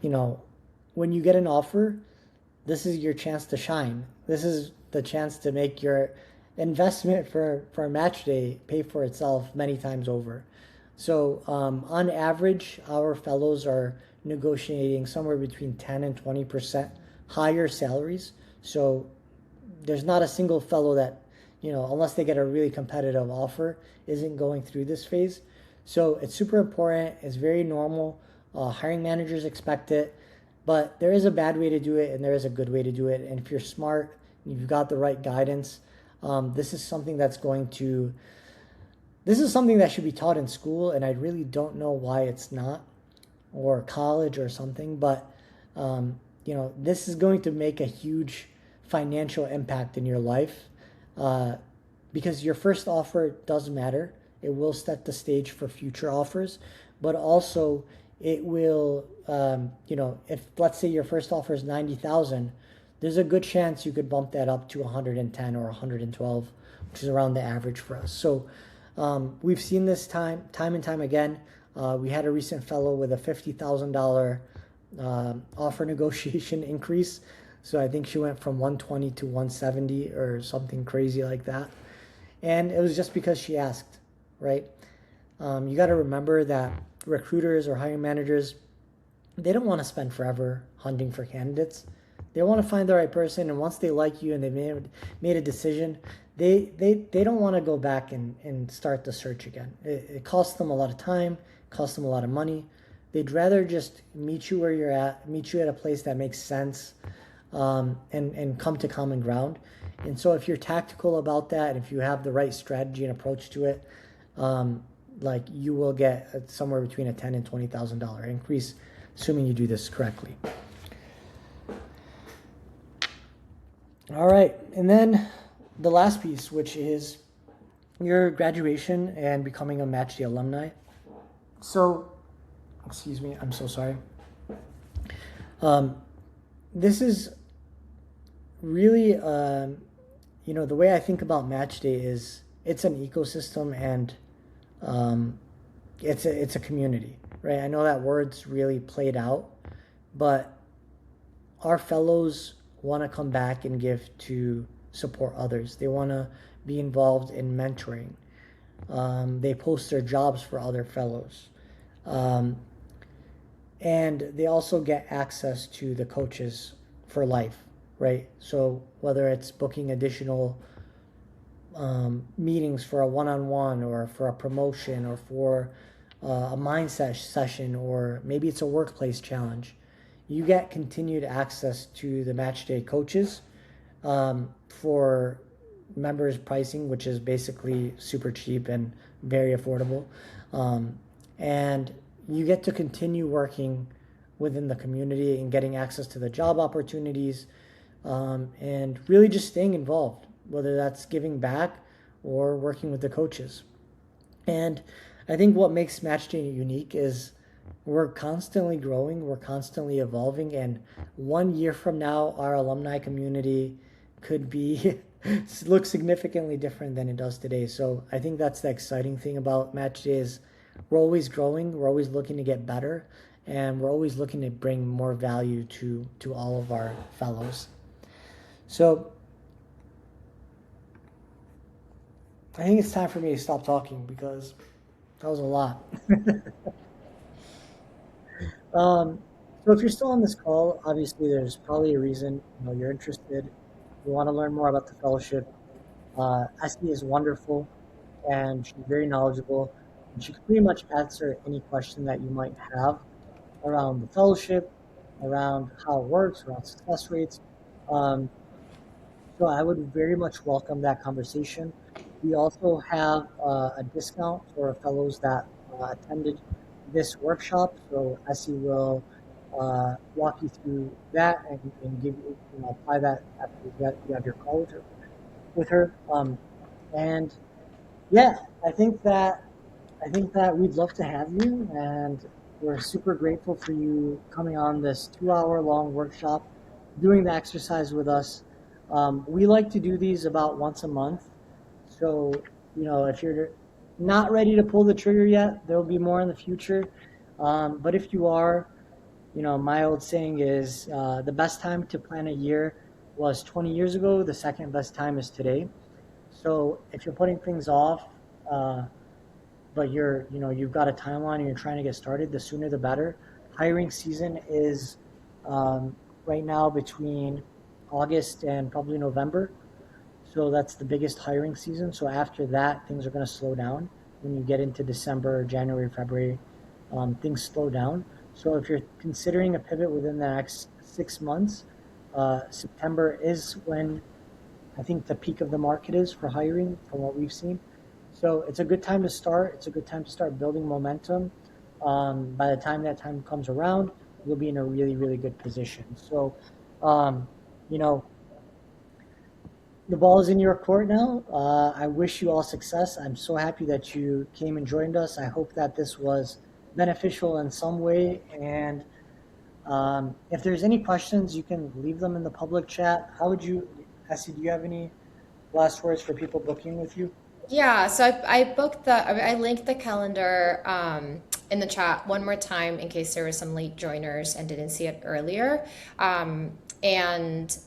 you get an offer, this is your chance to shine. This is the chance to make your investment for MatchDay pay for itself many times over. So on average, our fellows are negotiating somewhere between 10 and 20% higher salaries. So there's not a single fellow that, unless they get a really competitive offer, isn't going through this phase. So it's super important. It's very normal. Hiring managers expect it, but there is a bad way to do it and there is a good way to do it. And if you're smart, you've got the right guidance, this is something that should be taught in school, and I really don't know why it's not, or college or something, but this is going to make a huge financial impact in your life, because your first offer does matter. It will set the stage for future offers, but also it will, if let's say your first offer is 90,000, there's a good chance you could bump that up to 110 or 112, which is around the average for us. So we've seen this time and time again. We had a recent fellow with a $50,000 offer negotiation increase. So I think she went from 120 to 170 or something crazy like that. And it was just because she asked, right? You got to remember that recruiters or hiring managers, they don't want to spend forever hunting for candidates. They want to find the right person, and once they like you and they've made a decision, they don't want to go back and start the search again. It costs them a lot of time, costs them a lot of money. They'd rather just meet you where you're at, meet you at a place that makes sense, and come to common ground. And so if you're tactical about that, if you have the right strategy and approach to it, like you will get somewhere between a $10,000 and $20,000 increase, assuming you do this correctly. All right, and then the last piece, which is your graduation and becoming a MatchDay alumni. So, excuse me, I'm so sorry. This is really, the way I think about MatchDay is it's an ecosystem, and it's a community, right? I know that word's really played out, but our fellows want to come back and give to support others. They want to be involved in mentoring. They post their jobs for other fellows. And they also get access to the coaches for life, right? So whether it's booking additional meetings for a one-on-one, or for a promotion, or for a mindset session, or maybe it's a workplace challenge, you get continued access to the MatchDay coaches for members pricing, which is basically super cheap and very affordable. And you get to continue working within the community and getting access to the job opportunities, and really just staying involved, whether that's giving back or working with the coaches. And I think what makes MatchDay unique is we're constantly growing, we're constantly evolving, and 1 year from now, our alumni community could be look significantly different than it does today. So I think that's the exciting thing about MatchDay is we're always growing, we're always looking to get better, and we're always looking to bring more value to all of our fellows. So I think it's time for me to stop talking because that was a lot. So if you're still on this call, obviously there's probably a reason you're interested. You want to learn more about the fellowship. Esty is wonderful, and she's very knowledgeable. And she can pretty much answer any question that you might have around the fellowship, around how it works, around success rates. So I would very much welcome that conversation. We also have a discount for fellows that attended this workshop. So Essie will walk you through that and give you, apply that after you have your call with her. And yeah, I think that we'd love to have you, and we're super grateful for you coming on this 2-hour long workshop, doing the exercise with us. We like to do these about once a month. So, if you're not ready to pull the trigger yet, there'll be more in the future. But if you are, my old saying is the best time to plan a year was 20 years ago. The second best time is today. So if you're putting things off, but you've got a timeline and you're trying to get started, the sooner the better. Hiring season is right now between August and probably November. So that's the biggest hiring season. So after that, things are going to slow down. When you get into December, January, February, things slow down. So if you're considering a pivot within the next 6 months, September is when I think the peak of the market is for hiring from what we've seen. So it's a good time to start. It's a good time to start building momentum. By the time that time comes around, you'll be in a really, really good position. So, the ball is in your court now. I wish you all success. I'm so happy that you came and joined us. I hope that this was beneficial in some way. And if there's any questions, you can leave them in the public chat. Essie, do you have any last words for people booking with you? Yeah, so I linked the calendar in the chat one more time in case there were some late joiners and didn't see it earlier. And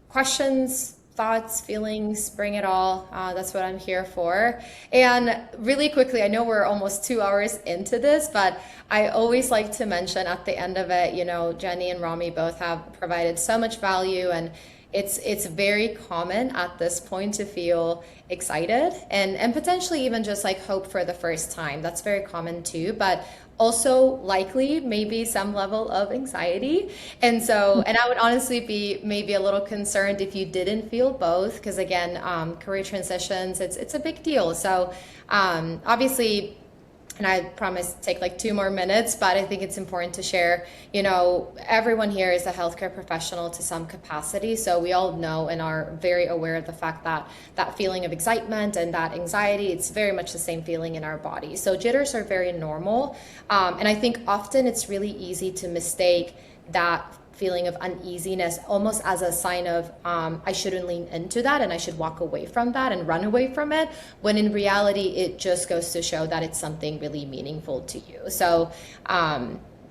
questions, thoughts, feelings, bring it all. That's what I'm here for. And really quickly, I know we're almost 2 hours into this, but I always like to mention at the end of it, Jenny and Rami both have provided so much value, and it's very common at this point to feel excited and potentially even just like hope for the first time. That's very common too, but also likely maybe some level of anxiety. And I would honestly be maybe a little concerned if you didn't feel both, because again, career transitions, it's a big deal. So obviously, and I promise to take like 2 more minutes, but I think it's important to share, everyone here is a healthcare professional to some capacity. So we all know and are very aware of the fact that that feeling of excitement and that anxiety, it's very much the same feeling in our body. So jitters are very normal. And I think often it's really easy to mistake that feeling of uneasiness almost as a sign of I shouldn't lean into that and I should walk away from that and run away from it, when in reality it just goes to show that it's something really meaningful to you. So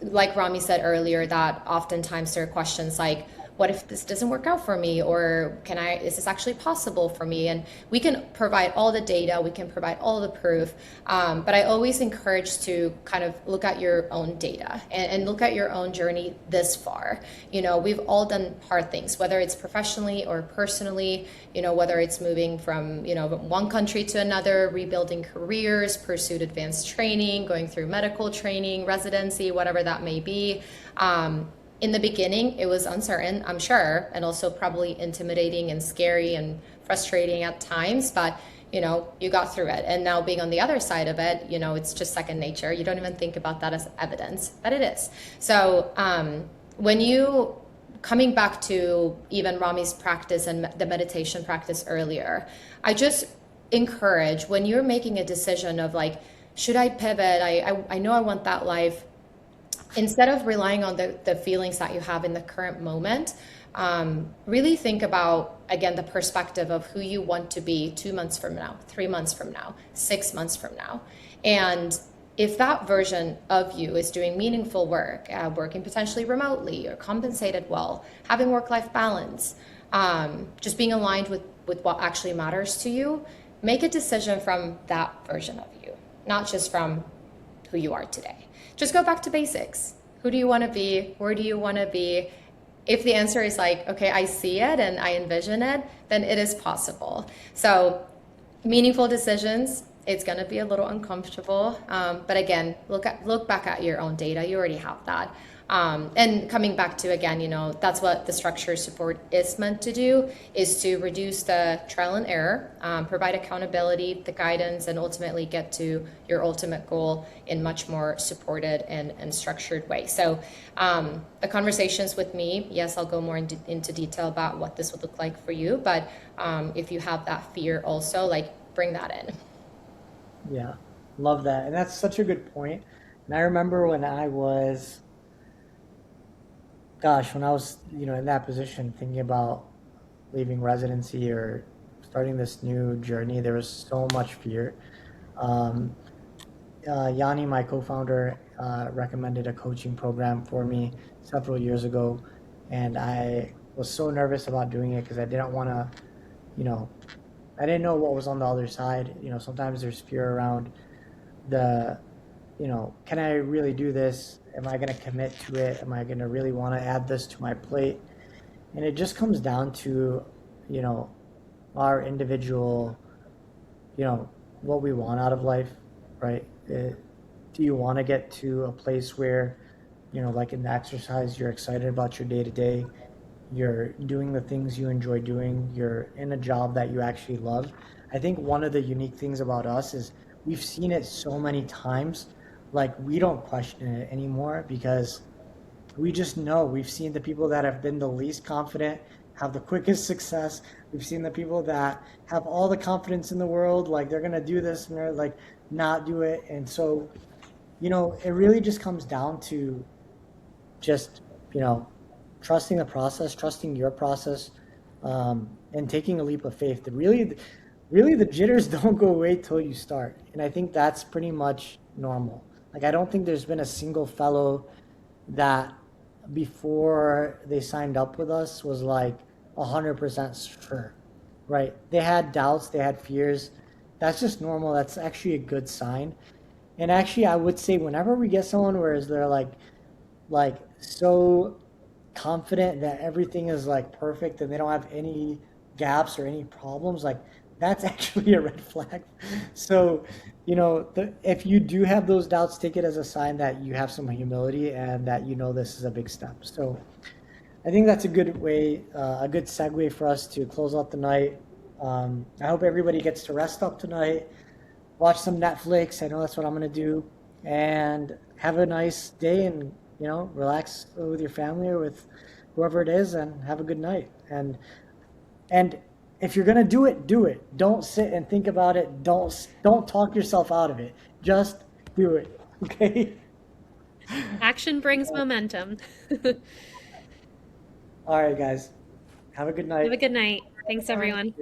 like Rami said earlier, that oftentimes there are questions like, what if this doesn't work out for me, or is this actually possible for me? And we can provide all the data, we can provide all the proof, but I always encourage to kind of look at your own data and look at your own journey this far. We've all done hard things, whether it's professionally or personally, whether it's moving from, one country to another, rebuilding careers, pursued advanced training, going through medical training, residency, whatever that may be. In the beginning, it was uncertain, I'm sure, and also probably intimidating and scary and frustrating at times, but you got through it. And now being on the other side of it, it's just second nature. You don't even think about that as evidence, but it is. So when you, coming back to even Rami's practice and the meditation practice earlier, I just encourage, when you're making a decision of like, should I pivot? I know I want that life. Instead of relying on the feelings that you have in the current moment, really think about, again, the perspective of who you want to be 2 months from now, 3 months from now, 6 months from now. And if that version of you is doing meaningful work, working potentially remotely or compensated well, having work-life balance, just being aligned with what actually matters to you, make a decision from that version of you, not just from who you are today. Just go back to basics. Who do you want to be? Where do you want to be? If the answer is like, okay, I see it and I envision it, then it is possible. So meaningful decisions, it's going to be a little uncomfortable. But again, look back at your own data. You already have that. And coming back to, again, that's what the structure support is meant to do, is to reduce the trial and error, provide accountability, the guidance, and ultimately get to your ultimate goal in much more supported and structured way. So the conversations with me, yes, I'll go more into detail about what this would look like for you. But if you have that fear also, like, bring that in. Yeah, love that. And that's such a good point. And I remember when I was, in that position, thinking about leaving residency or starting this new journey, there was so much fear. Yanni, my co-founder, recommended a coaching program for me several years ago. And I was so nervous about doing it because I didn't want to, I didn't know what was on the other side. Sometimes there's fear around can I really do this? Am I going to commit to it? Am I going to really want to add this to my plate? And it just comes down to, our individual, what we want out of life, right? Do you want to get to a place where, like in the exercise, you're excited about your day to day, you're doing the things you enjoy doing, you're in a job that you actually love? I think one of the unique things about us is we've seen it so many times. Like, we don't question it anymore because we just know. We've seen the people that have been the least confident have the quickest success. We've seen the people that have all the confidence in the world, like they're going to do this, and they're like not do it. And so, it really just comes down to just, trusting the process, trusting your process, and taking a leap of faith. Really, the jitters don't go away till you start. And I think that's pretty much normal. Like, I don't think there's been a single fellow that before they signed up with us was like 100% sure. right? They had doubts, they had fears. That's just normal. That's actually a good sign. And actually, I would say whenever we get someone where they're like so confident that everything is like perfect and they don't have any gaps or any problems, like that's actually a red flag. So, if you do have those doubts, take it as a sign that you have some humility and that this is a big step. So, I think that's a good way, a good segue for us to close out the night. I hope everybody gets to rest up tonight, watch some Netflix. I know that's what I'm gonna do, and have a nice day and relax with your family or with whoever it is, and have a good night. And if you're gonna do it, do it. Don't sit and think about it. Don't talk yourself out of it. Just do it. Okay. Action brings momentum. All right, guys. Have a good Have night. a good night. Thanks, everyone.